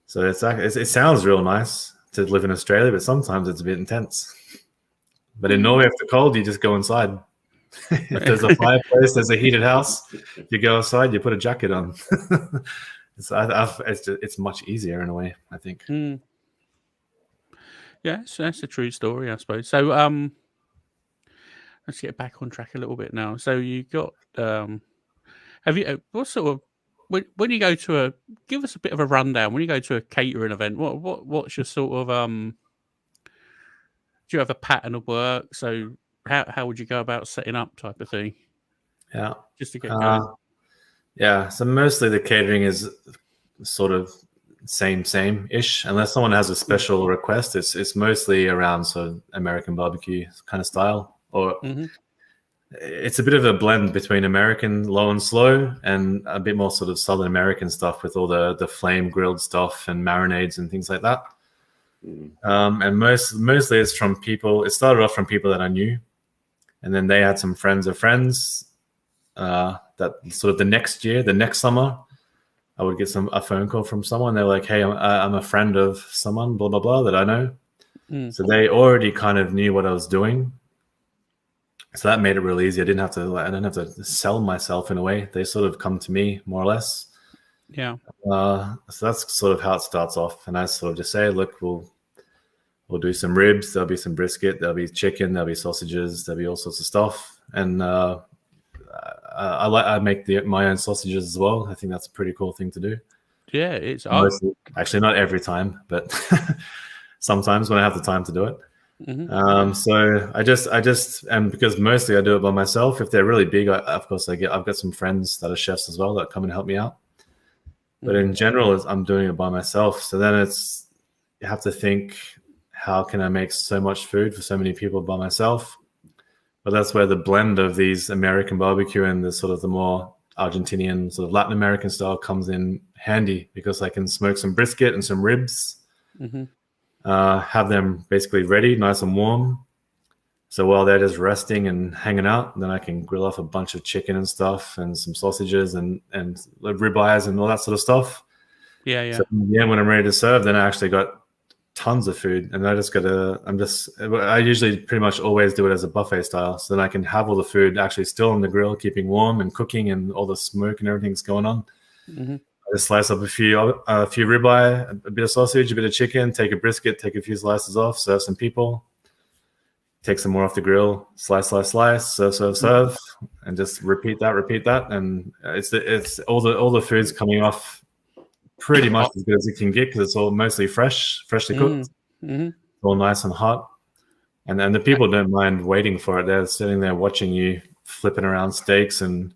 So it sounds real nice to live in Australia, but sometimes it's a bit intense. But in Norway, if it's cold, you just go inside. If there's a fireplace, there's a heated house. If you go outside, you put a jacket on. It's much easier in a way, I think. Yeah, so that's a true story, I suppose. So let's get back on track a little bit now. So you got have you what sort of when you go to give us a bit of a rundown. When you go to a catering event, what's your sort of do you have a pattern of work? So how would you go about setting up type of thing? Yeah, just to get going. Yeah, so mostly the catering is sort of same-ish, unless someone has a special request. It's mostly around sort of American barbecue kind of style, or it's a bit of a blend between American low and slow and a bit more sort of Southern American stuff with all the flame grilled stuff and marinades and things like that. And mostly it's from people. It started off from people that I knew, and then they had some friends of friends, that sort of the next year, the next summer, I would get a phone call from someone. They're like, "Hey, I'm a friend of someone, blah blah blah, that I know." So they already kind of knew what I was doing. So that made it real easy. I didn't have to sell myself in a way. They sort of come to me more or less. Yeah. So that's sort of how it starts off. And I sort of just say, look, we'll do some ribs. There'll be some brisket. There'll be chicken. There'll be sausages. There'll be all sorts of stuff. And I make my own sausages as well. I think that's a pretty cool thing to do. Yeah, it's actually not every time, but sometimes when I have the time to do it. So I just and because mostly I do it by myself. If they're really big, of course I've got some friends that are chefs as well that come and help me out. But in general, I'm doing it by myself. So then you have to think, how can I make so much food for so many people by myself? But that's where the blend of these American barbecue and the sort of the more Argentinian sort of Latin American style comes in handy, because I can smoke some brisket and some ribs. Have them basically ready, nice and warm. So while they're just resting and hanging out, then I can grill off a bunch of chicken and stuff, and some sausages and ribeyes and all that sort of stuff. Yeah. So when I'm ready to serve, then I actually got tons of food, and I usually pretty much always do it as a buffet style. So then I can have all the food actually still on the grill, keeping warm and cooking, and all the smoke and everything's going on. I just slice up a few ribeye, a bit of sausage, a bit of chicken, take a brisket, take a few slices off, serve some people, take some more off the grill, slice, serve, and just repeat that. And it's all the food's coming off pretty much as good as it can get, because it's all mostly freshly cooked, all nice and hot. And the people don't mind waiting for it. They're sitting there watching you flipping around steaks and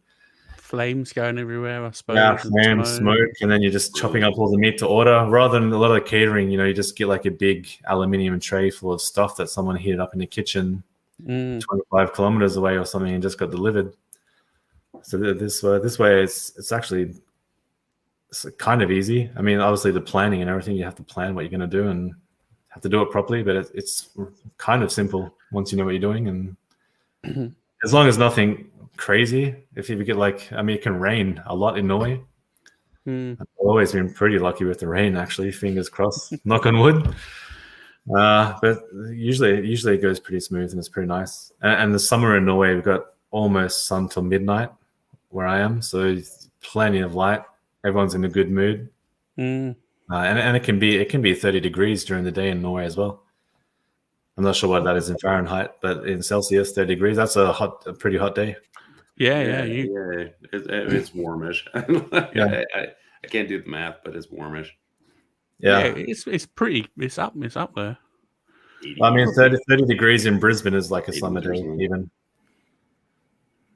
flames going everywhere, I suppose. Yeah, flame, smoke, and then you're just chopping up all the meat to order. Rather than a lot of catering, you just get like a big aluminium tray full of stuff that someone heated up in the kitchen 25 kilometers away or something and just got delivered. So this way, it's actually kind of easy. I mean, obviously the planning and everything, you have to plan what you're going to do and have to do it properly, but it's kind of simple once you know what you're doing. And as long as nothing crazy, if you get it can rain a lot in Norway. I've always been pretty lucky with the rain, actually, fingers crossed, knock on wood. But usually it goes pretty smooth and it's pretty nice. And the summer in Norway, we've got almost sun till midnight where I am, so plenty of light. Everyone's in a good mood. And it can be 30 degrees during the day in Norway as well. I'm not sure what that is in Fahrenheit, but in Celsius, 30 degrees, that's a pretty hot day. Yeah. It's warmish. I can't do the math, but it's warmish. Yeah, it's pretty. It's up there. I mean, 30 degrees in Brisbane is like a summer day, even.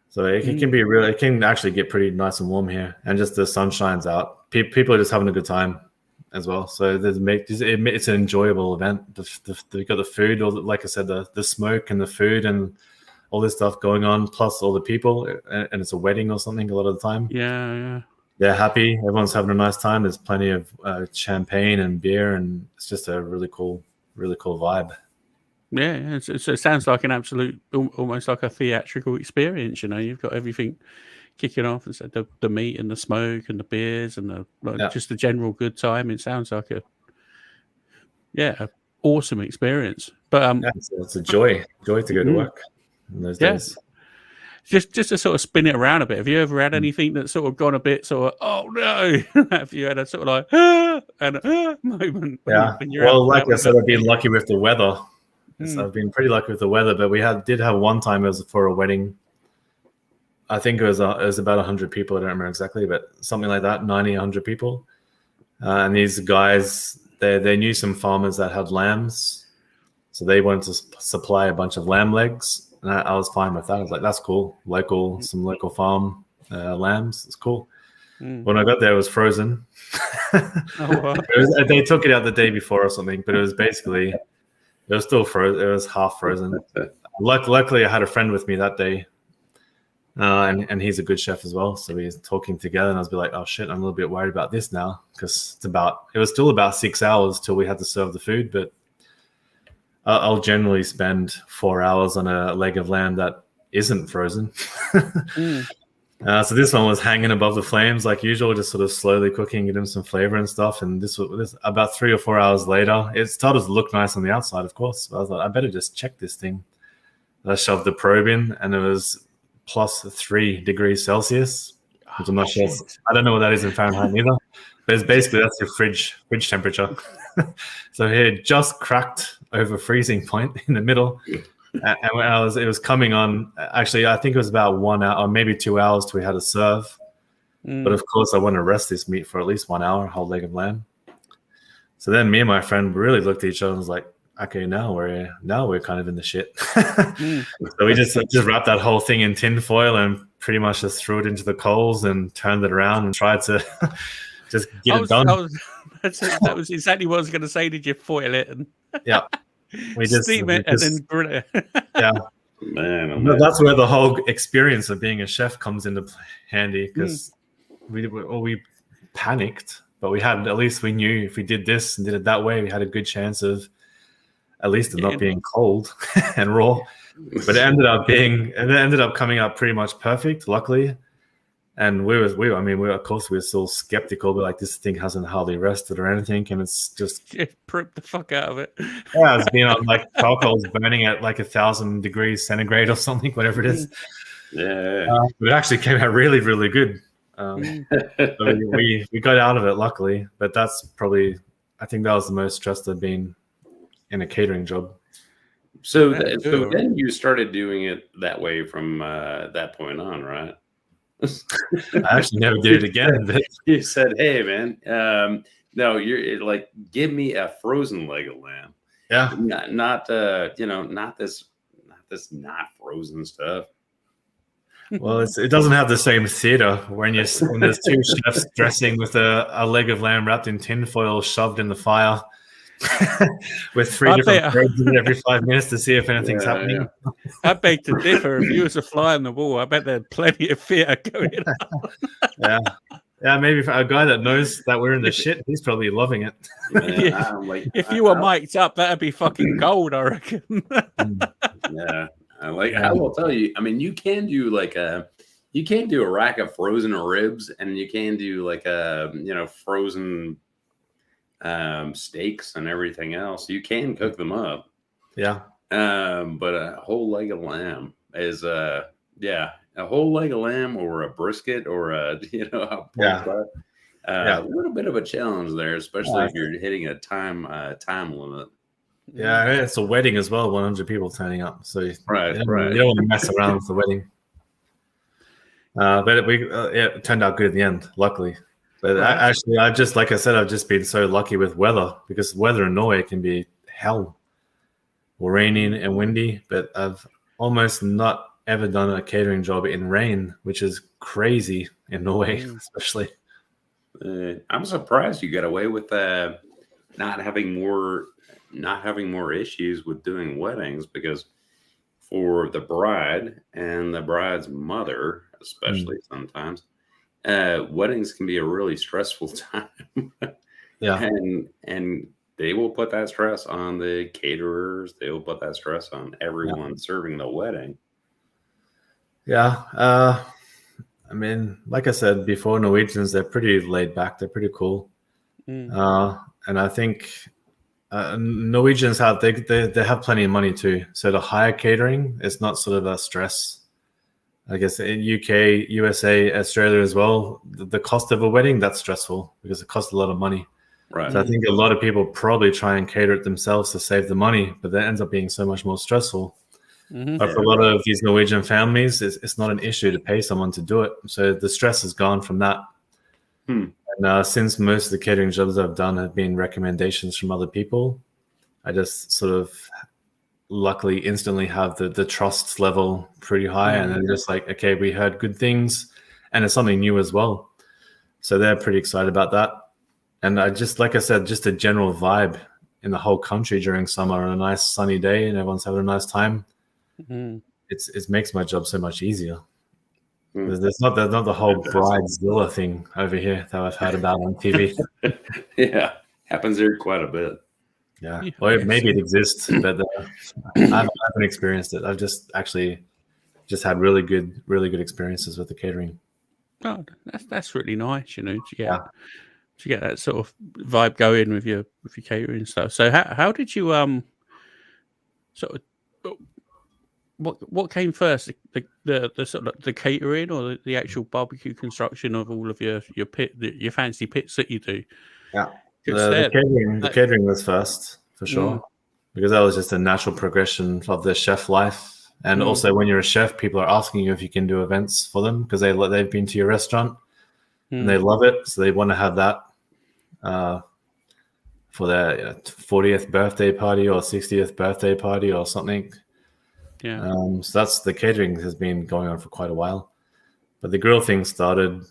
So it can actually get pretty nice and warm here, and just the sun shines out. People are just having a good time as well. So it's an enjoyable event. You've got the food, or like I said, the smoke and the food and all this stuff going on, plus all the people, and it's a wedding or something a lot of the time. Yeah. They're happy. Everyone's having a nice time. There's plenty of champagne and beer, and it's just a really cool vibe. Yeah, it sounds like an absolute, almost like a theatrical experience. You've got everything kicking off, and so the meat and the smoke and the beers and just the general good time. It sounds like an awesome experience. But it's a joy to go to work in those days. Just to sort of spin it around a bit. Have you ever had anything that's sort of gone a bit sort of, oh no? Have you had a sort of like moment? When you're well, like I said, I've been lucky with the weather. So I've been pretty lucky with the weather, but we did have one time it was for a wedding. I think it was about 100 people. I don't remember exactly, but something like that, 90, 100 people. And these guys, they knew some farmers that had lambs, so they wanted to supply a bunch of lamb legs. And I was fine with that. I was like, that's cool. Some local farm lambs. It's cool. When I got there, it was frozen. Wow. They took it out the day before or something, but it was basically, it was still frozen. It was half frozen. Luckily, I had a friend with me that day, and he's a good chef as well. So we were talking together, and I was like, oh shit, I'm a little bit worried about this now, because it was still about 6 hours till we had to serve the food, but I'll generally spend 4 hours on a leg of lamb that isn't frozen. So this one was hanging above the flames like usual, just sort of slowly cooking, getting some flavor and stuff. And this was about 3 or 4 hours later. It started to look nice on the outside, of course. But I was like, I better just check this thing. I shoved the probe in, and it was plus 3 degrees Celsius. Which I'm not sure. I don't know what that is in Fahrenheit either. But it's basically that's your fridge temperature. So it had just cracked over freezing point in the middle. And when it was coming on, actually, I think it was about 1 hour or maybe 2 hours till we had to serve. But of course, I want to rest this meat for at least 1 hour, whole leg of lamb. So then me and my friend really looked at each other and was like, okay, now we're kind of in the shit. So we just wrapped that whole thing in tin foil and pretty much just threw it into the coals and turned it around and tried to just get it done. That was exactly what I was going to say. Did you foil it? And yeah. We just steam it and then grill it. Yeah. Man, that's where the whole experience of being a chef comes into handy, because we panicked, but at least we knew if we did this and did it that way, we had a good chance of at least it not being cold and raw. But it ended up coming out pretty much perfect, luckily. And we of course we were still skeptical, but like, this thing hasn't hardly rested or anything, and it's just pripped the fuck out of it. Yeah, it's been on like charcoal's burning at like 1,000 degrees centigrade or something, whatever it is. Yeah, but it actually came out really, really good. So we got out of it luckily, but that's probably, I think that was the most stressed I've been in a catering job. So then you started doing it that way from that point on, right? I actually never did it again. But you said, "Hey, man, no, you're like, give me a frozen leg of lamb. Yeah, not this not frozen stuff." Well, it doesn't have the same theater when there's 2 chefs dressing with a leg of lamb wrapped in tinfoil shoved in the fire with 3 different probes in every 5 minutes to see if anything's happening. Yeah. I beg to differ. If you was a fly on the wall, I bet there's plenty of theater going on. Yeah, maybe a guy that knows that we're in the shit, he's probably loving it. Yeah, if you were mic'd up, that'd be fucking gold, I reckon. Yeah. I will tell you, I mean, you can do a rack of frozen ribs, and you can do like frozen steaks and everything else. You can cook them up. Yeah. But a whole leg of lamb is a whole leg of lamb or a brisket or a little bit of a challenge there, especially if you're hitting a time limit. Yeah, it's a wedding as well. 100 people turning up, so you don't want to mess around with the wedding. But it turned out good at the end, luckily. But actually, I've just been so lucky with weather, because weather in Norway can be hell, raining and windy. But I've almost not ever done a catering job in rain, which is crazy in Norway, especially. I'm surprised you got away with not having more issues with doing weddings, because for the bride and the bride's mother, especially sometimes, weddings can be a really stressful time. Yeah. And they will put that stress on the caterers. They will put that stress on everyone serving the wedding. Yeah. I mean, like I said before, Norwegians, they're pretty laid back. They're pretty cool. And I think Norwegians have plenty of money too. So to hire catering, it's not sort of a stress. I guess in UK, USA, Australia as well, the cost of a wedding, that's stressful because it costs a lot of money. Right. So I think a lot of people probably try and cater it themselves to save the money, but that ends up being so much more stressful. But for a lot of these Norwegian families, it's not an issue to pay someone to do it. So the stress is gone from that. And since most of the catering jobs I've done have been recommendations from other people, I just sort of luckily instantly have the trust level pretty high. And then just like, okay, we heard good things, and it's something new as well. So they're pretty excited about that. And I just, like I said, just a general vibe in the whole country during summer on a nice sunny day and everyone's having a nice time. It makes my job so much easier. There's not the whole bridezilla thing over here that I've heard about on TV. Yeah, happens here quite a bit. Yeah, or maybe it exists, but I haven't experienced it. I've just had really good experiences with the catering. Oh, that's really nice, to get that sort of vibe going with your catering stuff. So how did you sort of what came first, the sort of the catering or the actual barbecue construction of all of your pit, your fancy pits that you do? Yeah, the catering was first for sure, because that was just a natural progression of the chef life. And also, when you're a chef, people are asking you if you can do events for them because they've been to your restaurant and they love it, so they want to have that for their 40th birthday party or 60th birthday party or something. Yeah. So that's the catering has been going on for quite a while, but the grill thing started,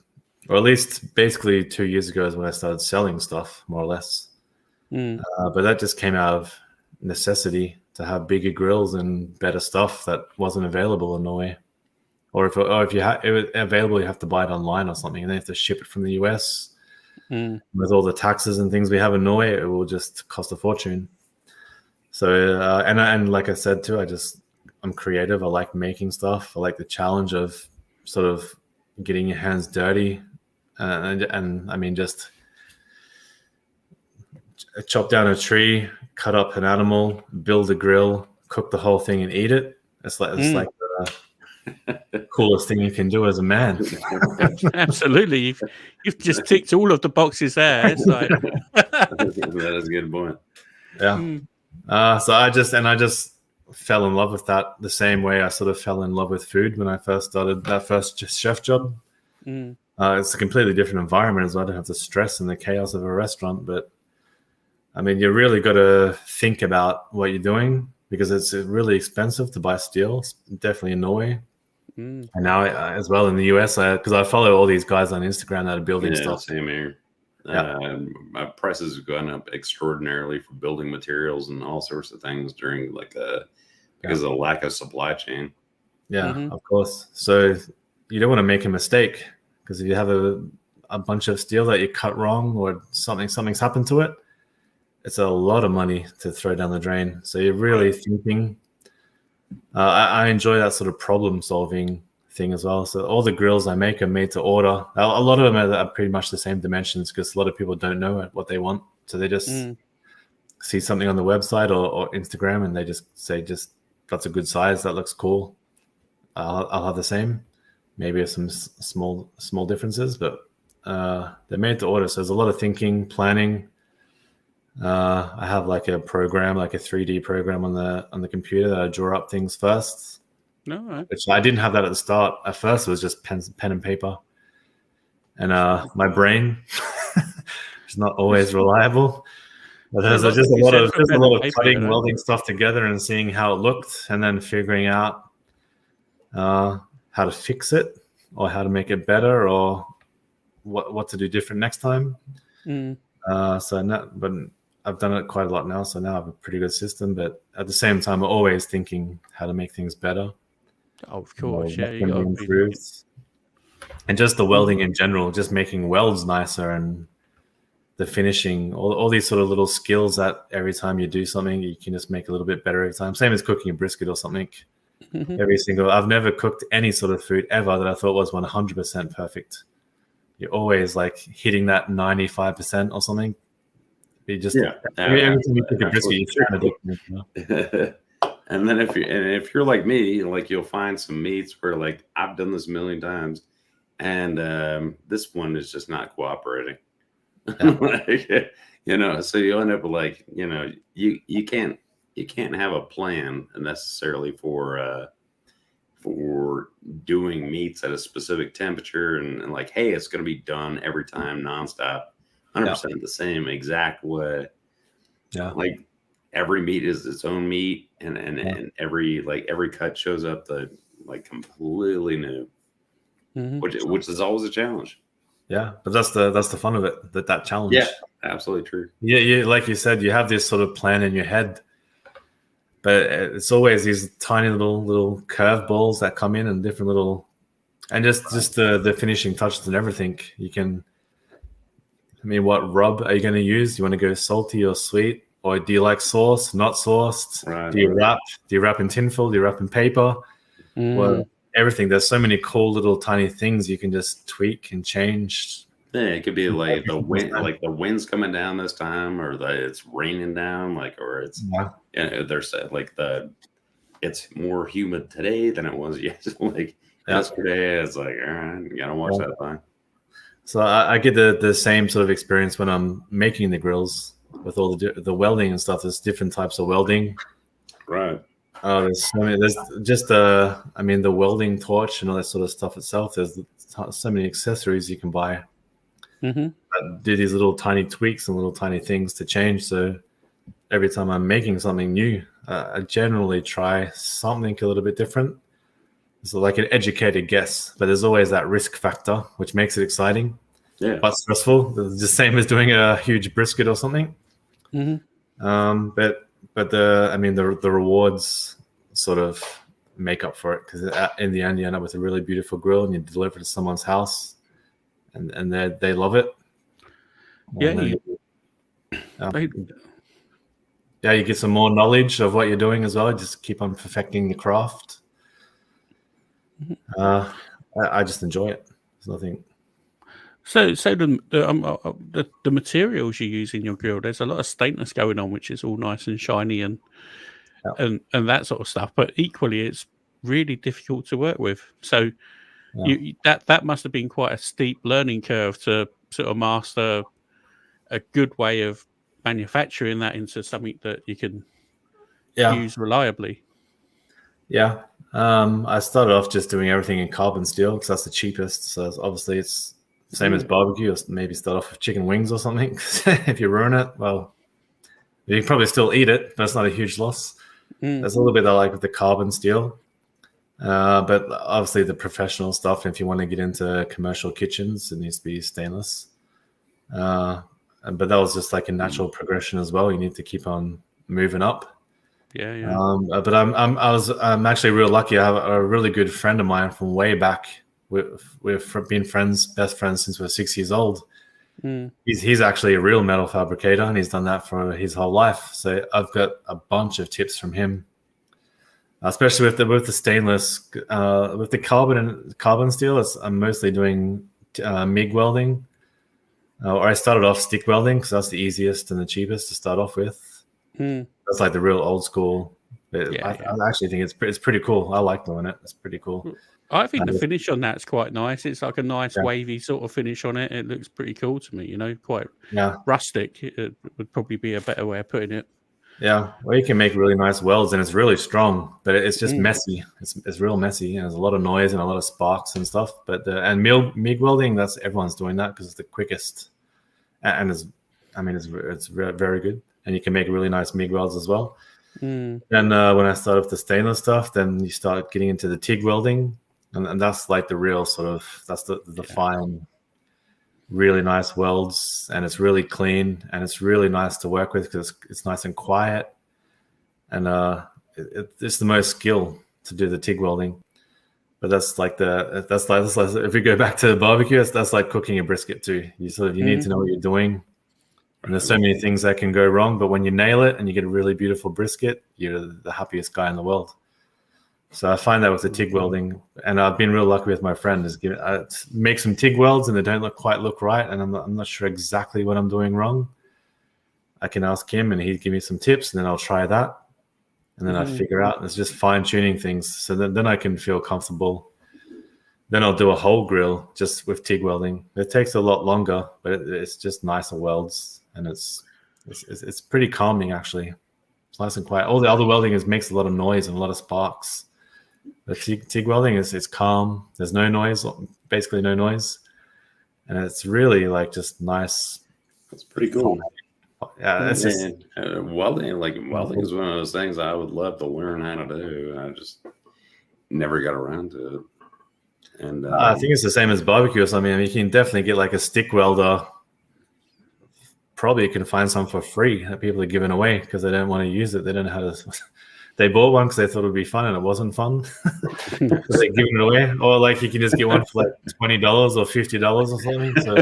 or at least basically 2 years ago is when I started selling stuff, more or less. But that just came out of necessity to have bigger grills and better stuff that wasn't available in Norway. Or if you have it available, you have to buy it online or something, and they have to ship it from the US. With all the taxes and things we have in Norway, it will just cost a fortune. So and like I said too, I'm creative. I like making stuff. I like the challenge of sort of getting your hands dirty, and I mean just chop down a tree, cut up an animal, build a grill, cook the whole thing, and eat it. It's like the coolest thing you can do as a man. Absolutely, you've just ticked all of the boxes there. It's like that is a good point. Yeah. So I just fell in love with that the same way I sort of fell in love with food when I first started that first chef job. It's a completely different environment as well. I don't have the stress and the chaos of a restaurant, but I mean, you really got to think about what you're doing because it's really expensive to buy steel, definitely in Norway. And now as well in the US, because I follow all these guys on Instagram that are building stuff. Same here. My prices have gone up extraordinarily for building materials and all sorts of things during because of the lack of supply chain. Yeah, of course. So you don't want to make a mistake because if you have a bunch of steel that you cut wrong or something's happened to it, it's a lot of money to throw down the drain. So you're really thinking. I enjoy that sort of problem-solving thing as well. So all the grills I make are made to order. A lot of them are pretty much the same dimensions because a lot of people don't know what they want. So they just see something on the website or Instagram and they just say, that's a good size. That looks cool. I'll have the same. Maybe there's some small differences, but they're made to order. So there's a lot of thinking, planning. I have like a program, like a 3D program on the computer that I draw up things first. Which I didn't have that at the start. At first, it was just pen and paper, and my brain is not always reliable. But there's just a lot of putting welding stuff together and seeing how it looked, and then figuring out how to fix it or how to make it better or what to do different next time. But I've done it quite a lot now, so now I have a pretty good system. But at the same time, I'm always thinking how to make things better. Oh, of course, yeah. You improved. And just the welding in general, just making welds nicer and the finishing, all these sort of little skills that every time you do something, you can just make a little bit better every time. Same as cooking a brisket or something. I've never cooked any sort of food ever that I thought was 100% perfect. You're always like hitting that 95% or something. You just every time you cook a brisket, you're trying to do it. And then if you're like me, like you'll find some meats where like I've done this a million times, and this one is just not cooperating. So you end up like you can't have a plan necessarily for doing meats at a specific temperature and like, hey, it's going to be done every time nonstop. 100% the same exact way. Like every meat is its own meat, and every cut shows up like completely new, which is always a challenge. Yeah, but that's the fun of it. That challenge. Yeah, absolutely true. Yeah, like you said, you have this sort of plan in your head, but it's always these tiny little curve balls that come in and different little, and just the finishing touches and everything. You can. I mean, what rub are you going to use? Do you want to go salty or sweet? Or do you like sauce, not sauced? Right. Do you wrap? Do you wrap in tinfoil? Do you wrap in paper? Well, everything. There's so many cool little tiny things you can just tweak and change. Yeah, it could be like the wind, like the wind's coming down this time, or it's raining down, like, or it's there's like it's more humid today than it was yesterday. Yesterday, it's like, all right, you gotta watch that thing. So I get the same sort of experience when I'm making the grills with all the welding and stuff. There's different types of welding. Right. There's so many. There's just the welding torch and all that sort of stuff itself. There's so many accessories you can buy. Do these little tiny tweaks and little tiny things to change. So every time I'm making something new, I generally try something a little bit different. So like an educated guess, but there's always that risk factor, which makes it exciting, but stressful. It's the same as doing a huge brisket or something. But the rewards sort of make up for it, because in the end you end up with a really beautiful grill and you deliver it to someone's house, and they love it. You get some more knowledge of what you're doing as well. Just keep on perfecting the craft. I just enjoy it. There's nothing. So the materials you use in your grill, there's a lot of stainless going on, which is all nice and shiny and that sort of stuff. But equally, it's really difficult to work with. So that must have been quite a steep learning curve to sort of master a good way of manufacturing that into something that you can use reliably. Yeah. I started off just doing everything in carbon steel because that's the cheapest. So obviously it's the same as barbecue, or maybe start off with chicken wings or something. If you ruin it, well, you can probably still eat it, but it's not a huge loss. There's a little bit I like with the carbon steel. But obviously the professional stuff, if you want to get into commercial kitchens, it needs to be stainless. But that was just like a natural progression as well. You need to keep on moving up. But I'm actually real lucky. I have a really good friend of mine from way back. We've been best friends since we're 6 years old. He's actually a real metal fabricator, and he's done that for his whole life. So I've got a bunch of tips from him, especially with the stainless, with the carbon steel. I'm mostly doing MIG welding, or I started off stick welding because that's the easiest and the cheapest to start off with. That's like the real old school. I actually think it's pretty cool. I like doing it. It's pretty cool. I think the finish on that's quite nice. It's like a nice wavy sort of finish on it. It looks pretty cool to me, quite rustic. It would probably be a better way of putting it. Yeah, well, you can make really nice welds, and it's really strong, but it's just messy. It's real messy, and there's a lot of noise and a lot of sparks and stuff. But and MIG welding, that's everyone's doing that because it's the quickest, and it's very good. And you can make really nice MIG welds as well. Then when I started with the stainless stuff, then you start getting into the TIG welding, and that's like the real sort of, that's the fine, really nice welds, and it's really clean, and it's really nice to work with because it's nice and quiet, and it's the most skill to do the TIG welding. But that's like if we go back to the barbecue, that's like cooking a brisket too. You need to know what you're doing. And there's so many things that can go wrong, but when you nail it and you get a really beautiful brisket, you're the happiest guy in the world. So I find that with the TIG welding, and I've been real lucky with my friend, is make some TIG welds and they don't quite look right, and I'm not sure exactly what I'm doing wrong. I can ask him and he'd give me some tips, and then I'll try that, and then I figure out. It's just fine tuning things, so then I can feel comfortable. Then I'll do a whole grill just with TIG welding. It takes a lot longer, but it's just nicer welds. And it's pretty calming, actually. It's nice and quiet. All the other welding makes a lot of noise and a lot of sparks. The TIG welding it's calm. There's no noise, basically no noise, and it's really like just nice. That's pretty cool. Yeah, it's welding is one of those things I would love to learn how to do. I just never got around to it. And I think it's the same as barbecue or something. I mean, you can definitely get like a stick welder. Probably you can find some for free that people are giving away because they don't want to use it. They don't know how to. They bought one because they thought it would be fun, and it wasn't fun. So they're giving it away, or like you can just get one for like $20 or $50 or something. So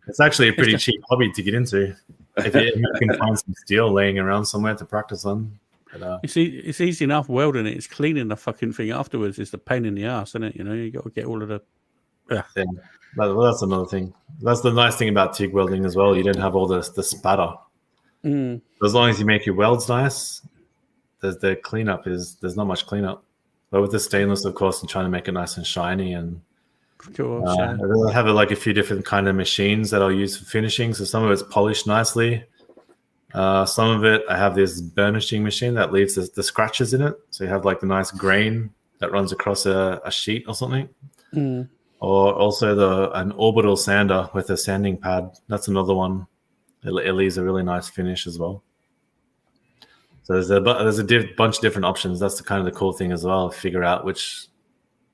it's actually a pretty cheap hobby to get into if you can find some steel laying around somewhere to practice on. But, it's easy enough welding it. It's cleaning the fucking thing afterwards. It's the pain in the ass, isn't it? You got to get all of the. yeah, well, that's another thing. That's the nice thing about TIG welding as well. You don't have all the spatter. As long as you make your welds nice, the cleanup there's not much cleanup. But with the stainless, of course, I'm trying to make it nice and shiny. And of course, I have like a few different kind of machines that I'll use for finishing. So some of it's polished nicely. Some of it, I have this burnishing machine that leaves the scratches in it. So you have like the nice grain that runs across a sheet or something. Or also an orbital sander with a sanding pad. That's another one. It leaves a really nice finish as well. So there's a bunch of different options. That's the kind of the cool thing as well. Figure out which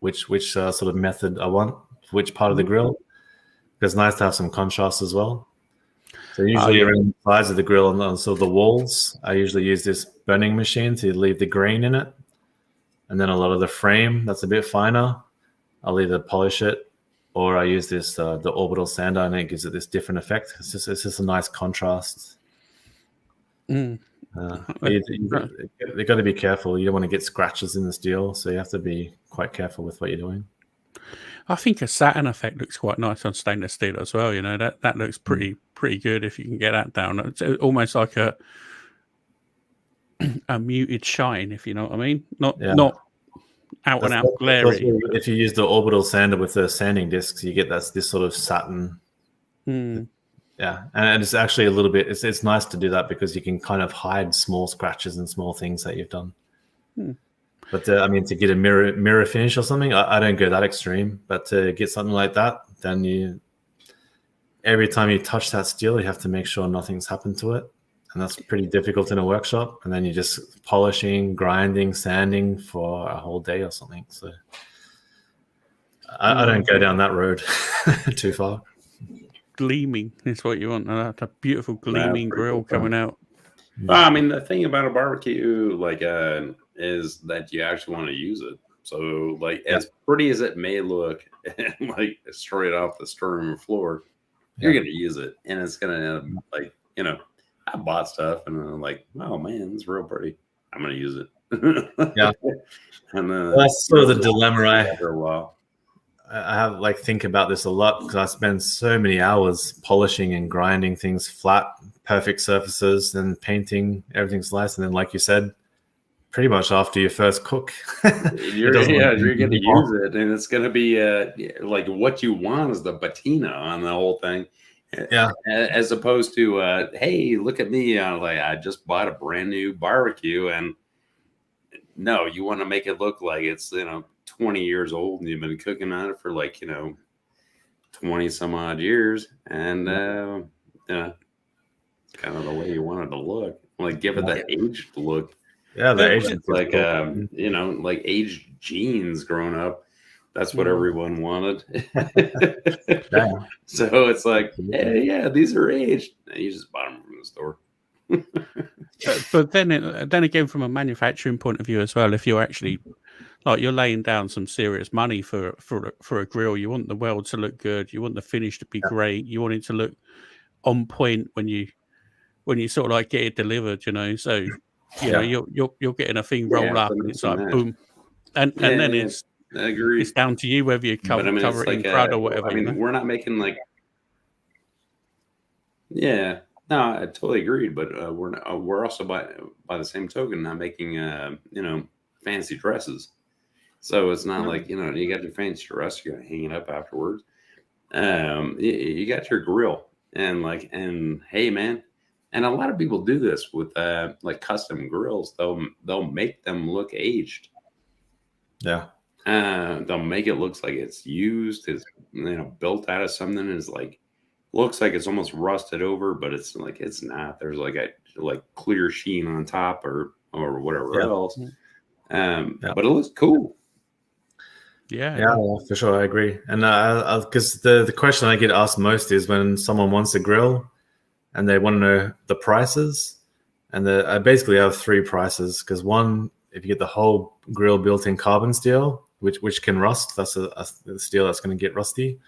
sort of method I want, which part of the grill. Because it's nice to have some contrast as well. So usually around the sides of the grill and on sort of the walls, I usually use this burning machine to leave the grain in it. And then a lot of the frame that's a bit finer, I'll either polish it or I use this the orbital sander, and it gives it this different effect. It's just a nice contrast. You've got to be careful. You don't want to get scratches in the steel, so you have to be quite careful with what you're doing. I think a satin effect looks quite nice on stainless steel as well. That looks pretty good if you can get that down. It's almost like a muted shine, if you know what I mean. Not out and out glary. If you use the orbital sander with the sanding discs, you get this sort of satin. Yeah, and it's actually a little bit. It's nice to do that because you can kind of hide small scratches and small things that you've done. But to get a mirror finish or something, I don't go that extreme. But to get something like that, then every time you touch that steel, you have to make sure nothing's happened to it, and that's pretty difficult in a workshop. And then you're just polishing, grinding, sanding for a whole day or something. So I don't go down that road too far. Gleaming is what you want. A beautiful gleaming grill coming out. Well, the thing about a barbecue, is that you actually want to use it. So, as pretty as it may look, straight off the storeroom floor, you're going to use it, and it's going to I bought stuff, and I'm like, oh man, it's real pretty. I'm going to use it. Yeah, and that's sort of the dilemma after a while. I have think about this a lot because I spend so many hours polishing and grinding things flat, perfect surfaces, and painting everything's nice. And then, like you said, pretty much after your first cook, you're going to use it, and it's going to be what you want is the patina on the whole thing. Yeah, as opposed to hey, look at me! I just bought a brand new barbecue, and no, you want to make it look like it's 20 years old and you've been cooking on it for 20 some odd years, and kind of the way you want it to look, give it the aged look. Yeah, the aged aged jeans growing up. That's what everyone wanted. So it's hey, yeah, these are aged. You just bought them from the store. But then again, from a manufacturing point of view as well, if you're actually you're laying down some serious money for a grill, you want the weld to look good, you want the finish to be great, you want it to look on point when you sort of get it delivered, So you're getting a thing roll up, and it's boom, and then it's down to you whether you cover it in crud or whatever. We're not making no, I totally agreed, but we're also by the same token not making fancy dresses. So it's not you got your fancy dress, you're gonna hang it up afterwards. You got your grill, and hey man, and a lot of people do this with custom grills. They'll make them look aged. Yeah. They'll make it look like it's used, it's built out of something, is looks like it's almost rusted over, but it's it's not. There's a clear sheen on top or whatever else. But it looks cool. Yeah, for sure, I agree. And because the question I get asked most is when someone wants a grill and they want to know the prices, and I basically have three prices. Because one, if you get the whole grill built in carbon steel, which can rust, that's a steel that's going to get rusty.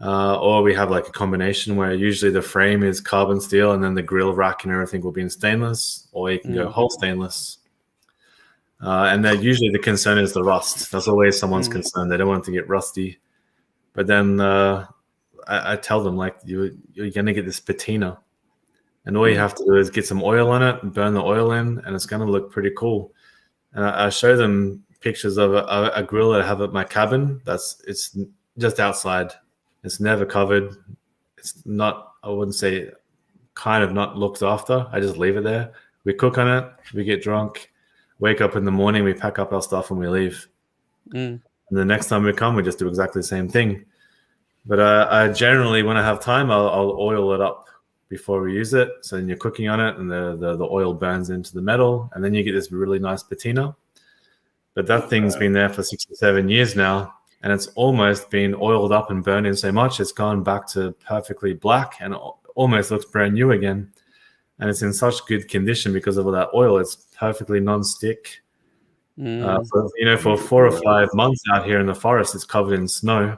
Or we have like a combination where usually the frame is carbon steel and then the grill rack and everything will be in stainless, or you can go whole stainless. And then usually the concern is the rust. That's always someone's concern. They don't want it to get rusty. But then I tell them, like, you're going to get this patina. And all you have to do is get some oil on it and burn the oil in, and it's going to look pretty cool. And I show them pictures of a grill that I have at my cabin. It's just outside. It's never covered. It's not, I wouldn't say, kind of not looked after. I just leave it there. We cook on it. We get drunk. Wake up in the morning. We pack up our stuff and we leave. And the next time we come, we just do exactly the same thing. But I generally, when I have time, I'll oil it up before we use it. So then you're cooking on it and the oil burns into the metal. And then you get this really nice patina. But that thing's been there for 6 or 7 years now. And it's almost been oiled up and burned in so much, it's gone back to perfectly black and almost looks brand new again. And it's in such good condition because of all that oil. It's perfectly non-stick. For 4 or 5 months out here in the forest, it's covered in snow.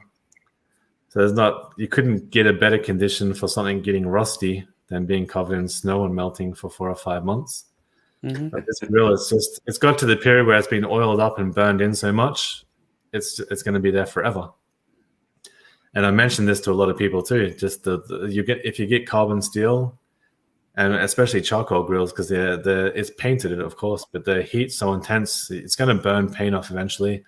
So you couldn't get a better condition for something getting rusty than being covered in snow and melting for 4 or 5 months. But this grill, it's got to the period where it's been oiled up and burned in so much, it's going to be there forever. And I mentioned this to a lot of people too. Just if you get carbon steel, and especially charcoal grills, because it's painted, of course, but the heat's so intense, it's going to burn paint off eventually.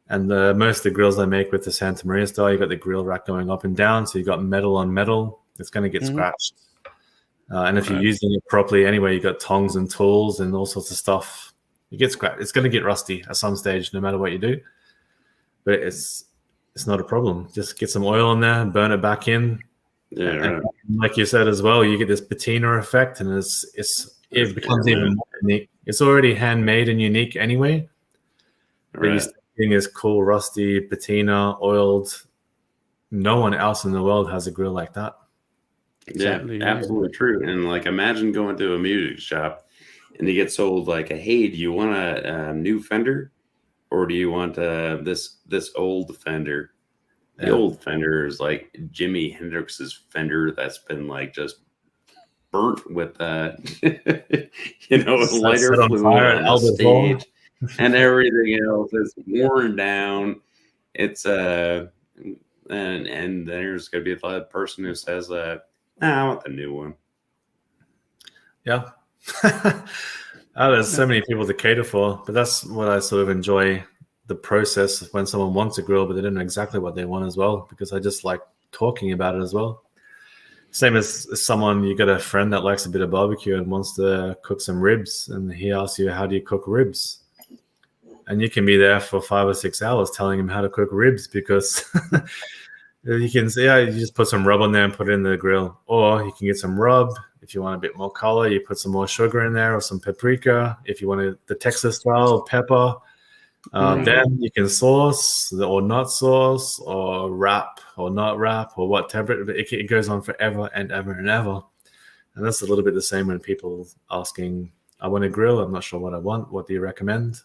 And most of the grills I make with the Santa Maria style, you got the grill rack going up and down, so you got metal on metal. It's going to get scratched. And if you're using it properly anyway, you got tongs and tools and all sorts of stuff. You get scratched. It's going to get rusty at some stage, no matter what you do. But it's not a problem. Just get some oil in there and burn it back in. Yeah, and like you said as well, you get this patina effect, and it becomes even more unique. It's already handmade and unique anyway. But you're getting this cool, rusty, patina, oiled. No one else in the world has a grill like that. Exactly, yeah, absolutely true. And like, imagine going to a music shop and you get sold like, hey, do you want a new Fender, or do you want this old Fender? The old Fender is like Jimi Hendrix's Fender that's been like just burnt with lighter fluid on the stage, and everything else is worn down. It's and there's gonna be a person who says I want the new one. Yeah. There's so many people to cater for, but that's what I sort of enjoy, the process when someone wants a grill, but they don't know exactly what they want as well, because I just like talking about it as well. Same as someone, you got a friend that likes a bit of barbecue and wants to cook some ribs, and he asks you, how do you cook ribs? And you can be there for 5 or 6 hours telling him how to cook ribs, because you can say, you just put some rub on there and put it in the grill. Or you can get some rub. If you want a bit more color, you put some more sugar in there or some paprika. If you want the Texas style pepper, then you can sauce or not sauce, or wrap or not wrap, or what temperature. It goes on forever and ever and ever. And that's a little bit the same when people asking, I want a grill, I'm not sure what I want. What do you recommend?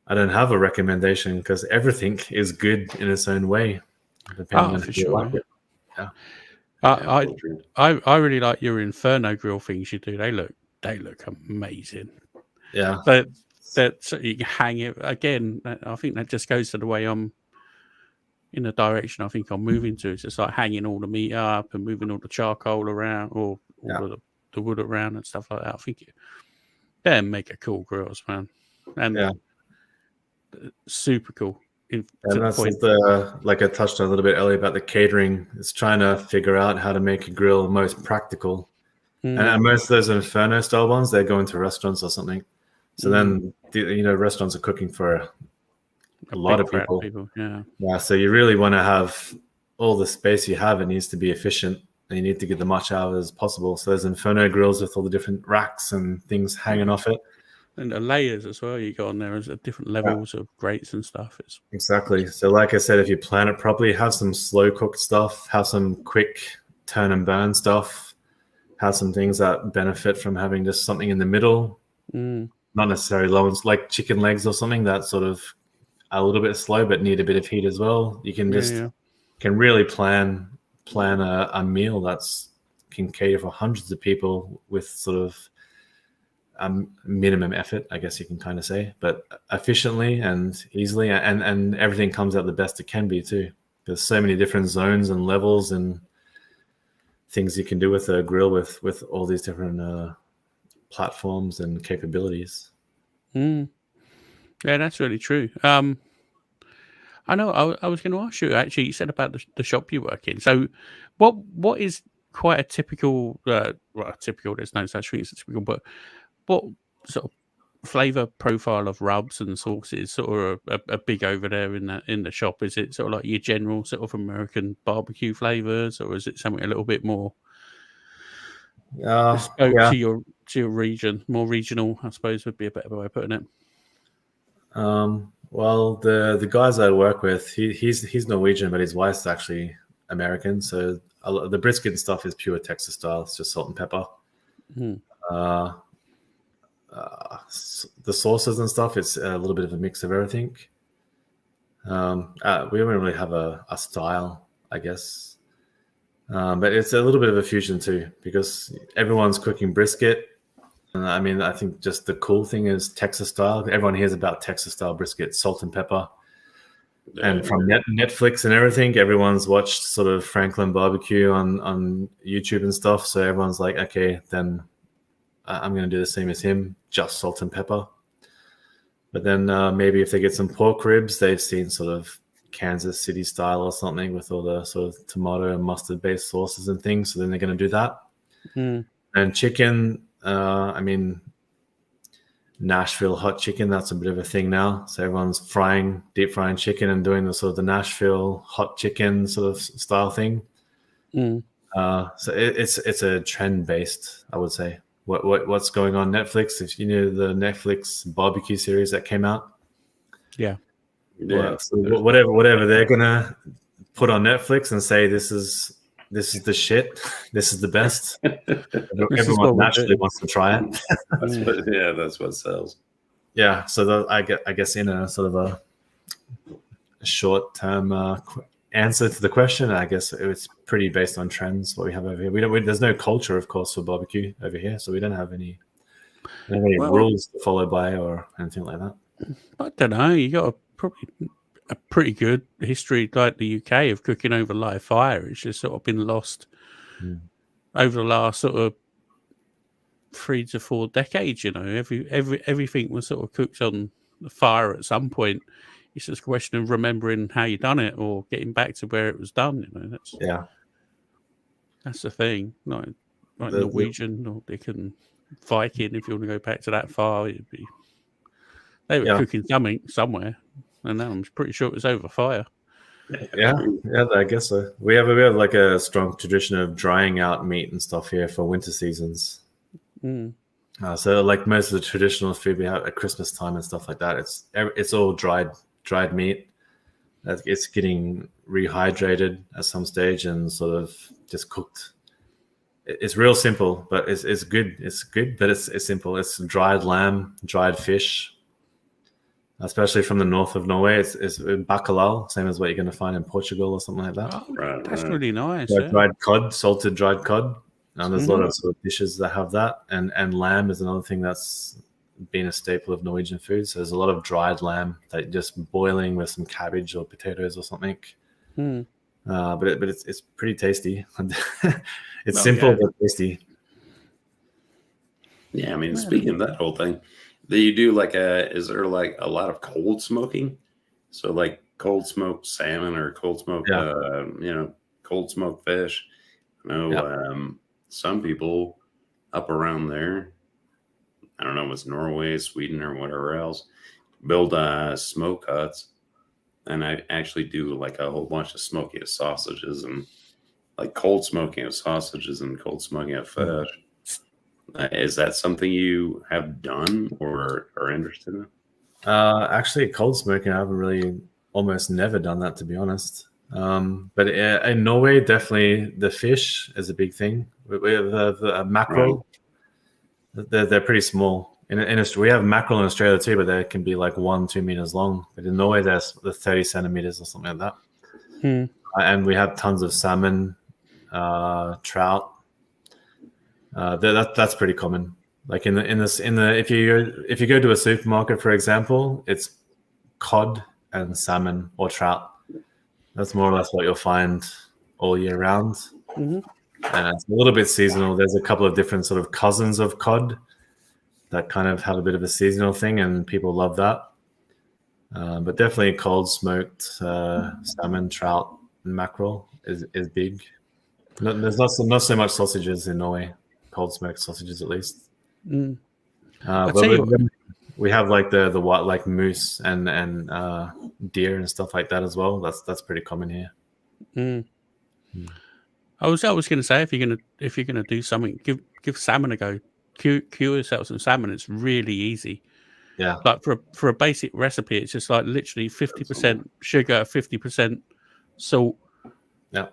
I don't have a recommendation, because everything is good in its own way. Depending on for if you sure. like it. Yeah. I really like your Inferno grill things you do. They look amazing. Yeah. So you can hang it again. I think that just goes to the way I'm in the direction I think I'm moving to. It's just like hanging all the meat up and moving all the charcoal around, or all of the wood around and stuff like that. I think they're mega cool grills, man. And super cool. And that's like I touched on a little bit earlier about the catering. It's trying to figure out how to make a grill most practical. And most of those Inferno style ones, they go into restaurants or something. So then, restaurants are cooking for a lot of people. Yeah. So you really want to have all the space you have. It needs to be efficient, and you need to get the much out as possible. So there's Inferno grills with all the different racks and things hanging off it. And the layers as well you got on there, is different levels of grates and stuff. Exactly. So like I said, if you plan it properly, have some slow cooked stuff, have some quick turn and burn stuff, have some things that benefit from having just something in the middle, not necessarily low ones, like chicken legs or something that sort of are a little bit slow but need a bit of heat as well. You can just can really plan a meal that's can cater for hundreds of people with sort of minimum effort, I guess you can kind of say, but efficiently and easily, and everything comes out the best it can be too. There's so many different zones and levels and things you can do with a grill with all these different platforms and capabilities. Yeah, that's really true. I know. I was going to ask you. Actually, you said about the shop you work in. So, what is quite a typical? Typical. There's no such thing as typical, but what sort of flavor profile of rubs and sauces sort of are big over there in the shop? Is it sort of like your general sort of American barbecue flavors, or is it something a little bit more bespoke to your region, more regional? I suppose would be a better way of putting it. Well, the guys I work with, he's Norwegian, but his wife's actually American. So the brisket and stuff is pure Texas style. It's just salt and pepper. The sauces and stuff, it's a little bit of a mix of everything. We don't really have a style, I guess. But it's a little bit of a fusion too, because everyone's cooking brisket. And I mean, I think just the cool thing is Texas style. Everyone hears about Texas style brisket, salt and pepper. And from Netflix and everything, everyone's watched sort of Franklin barbecue on YouTube and stuff. So everyone's like, okay, then I'm going to do the same as him, just salt and pepper. But then maybe if they get some pork ribs, they've seen sort of Kansas City style or something with all the sort of tomato and mustard based sauces and things. So then they're going to do that. And chicken, I mean, Nashville hot chicken, that's a bit of a thing now. So everyone's deep frying chicken and doing the sort of the Nashville hot chicken sort of style thing. So it's a trend based, I would say. What's going on Netflix? If you know the Netflix barbecue series that came out, yeah. So whatever they're gonna put on Netflix and say this is the shit, this is the best. Everyone naturally wants to try it. That's what sells. Yeah, so I guess in a sort of a short term answer to the question, I guess it's pretty based on trends. What we have over here, there's no culture, of course, for barbecue over here, so we don't have any rules to follow by or anything like that. I don't know. You got a pretty good history like the UK of cooking over live fire. It's just sort of been lost over the last sort of 3 to 4 decades. You know, everything was sort of cooked on the fire at some point. It's just a question of remembering how you done it or getting back to where it was done. You know, that's the thing. Like Norwegian or they can Viking. If you want to go back to that far, they were cooking something somewhere, and now I'm pretty sure it was over fire. Yeah, I guess so. We have like a strong tradition of drying out meat and stuff here for winter seasons. So like most of the traditional food we have at Christmas time and stuff like that, it's all dried meat. It's getting rehydrated at some stage and sort of just cooked. It's real simple, but it's good. It's good, but it's simple. It's dried lamb, dried fish, especially from the north of Norway. It's bacalhau, same as what you're going to find in Portugal or something like that. Oh, that's really nice. Dried cod, salted dried cod. There's a lot of sort of dishes that have that, and lamb is another thing that's been a staple of Norwegian food. So there's a lot of dried lamb that just boiling with some cabbage or potatoes or something. But it's pretty tasty. It's simple but tasty. Yeah, I mean, speaking of that whole thing, do you do is there like a lot of cold smoking? So like cold smoked salmon or cold smoked, cold smoked fish. I know some people up around there, I don't know if it's Norway, Sweden, or whatever else, build smoke huts. And I actually do like a whole bunch of smoking of sausages and like cold smoking of sausages and cold smoking of fish. Is that something you have done or are interested in? Actually, cold smoking, I haven't really almost never done that, to be honest. But in Norway, definitely the fish is a big thing. We have the mackerel. Right. They're pretty small. We have mackerel in Australia too, but they can be like 1-2 meters long. But in Norway, they're 30 centimeters or something like that. and we have tons of salmon, trout. That's pretty common. Like if you go to a supermarket, for example, it's cod and salmon or trout. That's more or less what you'll find all year round. Mm-hmm. And it's a little bit seasonal. There's a couple of different sort of cousins of cod that kind of have a bit of a seasonal thing, and people love that. But definitely cold smoked salmon, trout, and mackerel is big. There's not so much sausages in Norway, cold smoked sausages at least. Mm. But we have like the what, like moose and deer and stuff like that as well. That's pretty common here. Mm. I was going to say, if you're gonna do something, give salmon a go. Cure yourself some salmon. It's really easy. Yeah. Like for a basic recipe, it's just like literally 50% sugar, 50% salt. Yeah.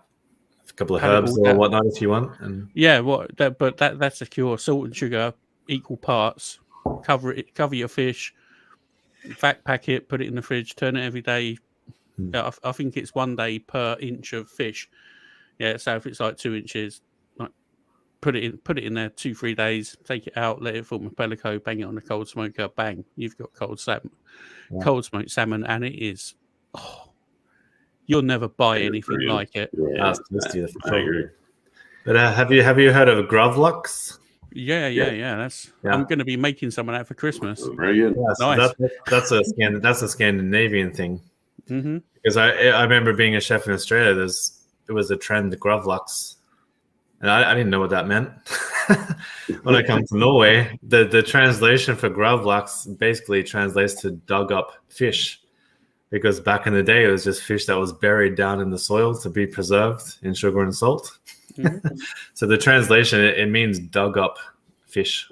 A couple of herbs or whatnot if you want. And yeah, that's a cure. Salt and sugar, equal parts. Cover your fish. Vac pack it. Put it in the fridge. Turn it every day. Yeah, I think it's 1 day per inch of fish. Yeah, so if it's like 2 inches, like put it in there 2-3 days. Take it out. Let it form a pellico. Bang it on the cold smoker. Bang, you've got cold smoked salmon, and it is. Oh, you'll never buy anything like it. Yeah, I agree. But have you heard of Gravlux? Yeah. I'm going to be making some of that for Christmas. Very good. Yeah, so nice. That's a Scandinavian thing. Mm-hmm. Because I remember being a chef in Australia. It was a trend, the Gravlux, and I didn't know what that meant. When I come to Norway, the translation for Gravlux basically translates to dug up fish. Because back in the day, it was just fish that was buried down in the soil to be preserved in sugar and salt. Mm-hmm. So the translation, it means dug up fish.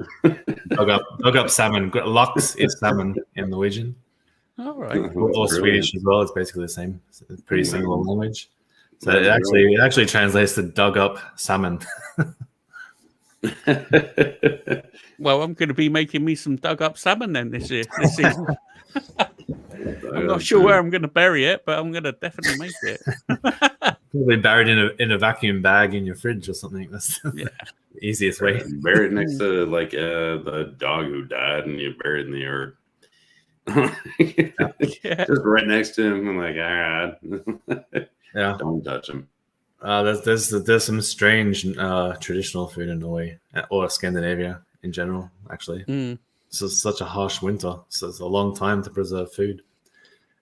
dug up salmon. Lux is salmon in Norwegian. All right. Or Swedish as well. It's basically the same. It's a pretty similar language. So it actually translates to dug up salmon. Well, I'm going to be making me some dug up salmon then this season. I'm not sure where I'm going to bury it, but I'm going to definitely make it. Probably buried in a vacuum bag in your fridge or something. That's the easiest way. Buried next to like the dog who died, and you buried in the yard. Just right next to him. I'm like, all right, don't touch him. There's some strange traditional food in Norway or Scandinavia in general. Actually, it's such a harsh winter, so it's a long time to preserve food.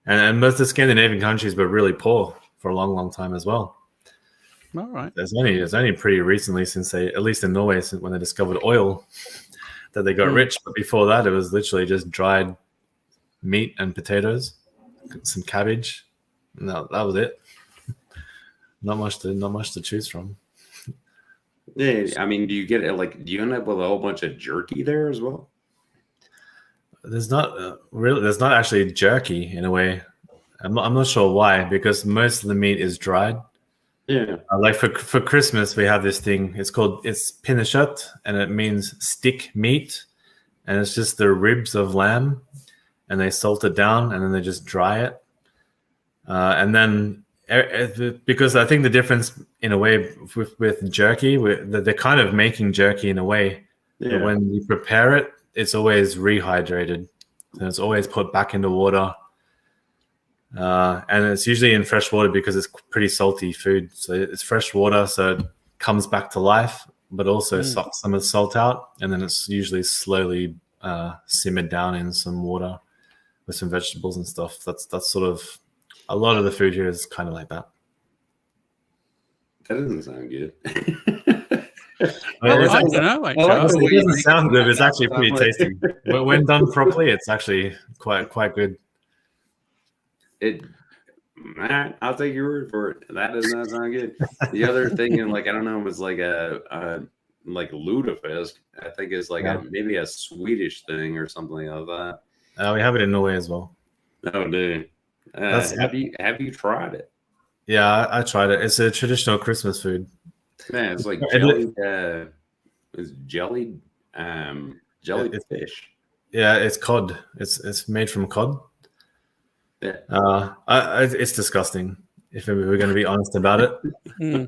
And most of the Scandinavian countries were really poor for a long, long time as well. All right. It's only pretty recently, since at least in Norway, since when they discovered oil, that they got rich. But before that, it was literally just dried meat and potatoes, some cabbage. No, that was it. Not much to choose from. Yeah, I mean, do you end up with a whole bunch of jerky there as well? There's not actually jerky in a way. I'm not sure why, because most of the meat is dried. Yeah. Like for Christmas, we have this thing. It's pinnekjøtt, and it means stick meat, and it's just the ribs of lamb, and they salt it down, and then they just dry it, and then because I think the difference in a way with jerky, they're kind of making jerky in a way. Yeah. But when you prepare it, it's always rehydrated, and it's always put back into water. And it's usually in fresh water because it's pretty salty food. So it's fresh water, so it comes back to life, but also sucks some of the salt out. And then it's usually slowly simmered down in some water with some vegetables and stuff. That's sort of, a lot of the food here is kind of like that. That doesn't sound good. It doesn't sound good. It's actually pretty tasty. But when done properly, it's actually quite good. I'll take your word for it. That does not sound good. The other thing, and I don't know, was like like lutefisk. I think is maybe a Swedish thing or something like that. We have it in Norway as well. Oh, dude. Have you tried it? Yeah, I tried it. It's a traditional Christmas food. Man, it's like jelly. It's jellied fish. Yeah, it's cod. It's made from cod. Yeah. It's disgusting. if we're going to be honest about it. Mm.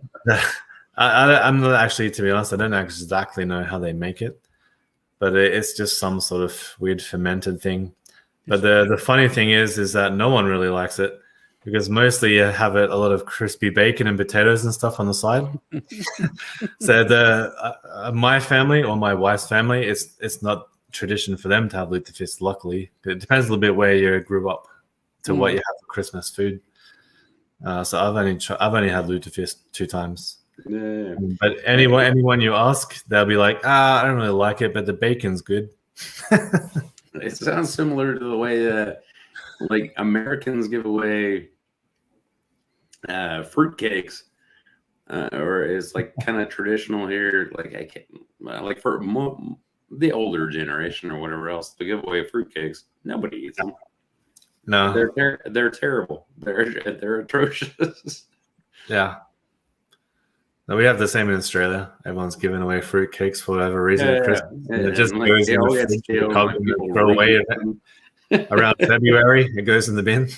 I'm not actually, to be honest, I don't exactly know how they make it, but it's just some sort of weird fermented thing. But the funny thing is that no one really likes it, because mostly you have a lot of crispy bacon and potatoes and stuff on the side. So my family, or my wife's family, it's not tradition for them to have lutefisk. Luckily, it depends a little bit where you grew up to what you have for Christmas food. So I've only had lutefisk 2 times. Yeah. But anyone you ask, they'll be like, I don't really like it, but the bacon's good. It sounds similar to the way that like Americans give away fruitcakes, or it's like kind of traditional here. Like like for the older generation or whatever else, to give away fruitcakes. Nobody eats them. No, they're terrible. They're atrocious. Yeah. No, we have the same in Australia. Everyone's giving away fruitcakes for whatever reason at Christmas. And it just goes in the fridge, throw away around February. It goes in the bin.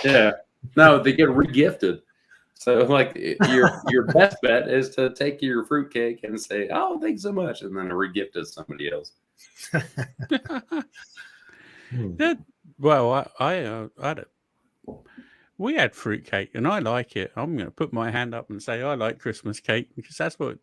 Yeah. No, they get regifted. So like your best bet is to take your fruitcake and say, "Oh, thanks so much," and then regift it to somebody else. Well, we had fruitcake, and I like it. I'm going to put my hand up and say I like Christmas cake, because that's what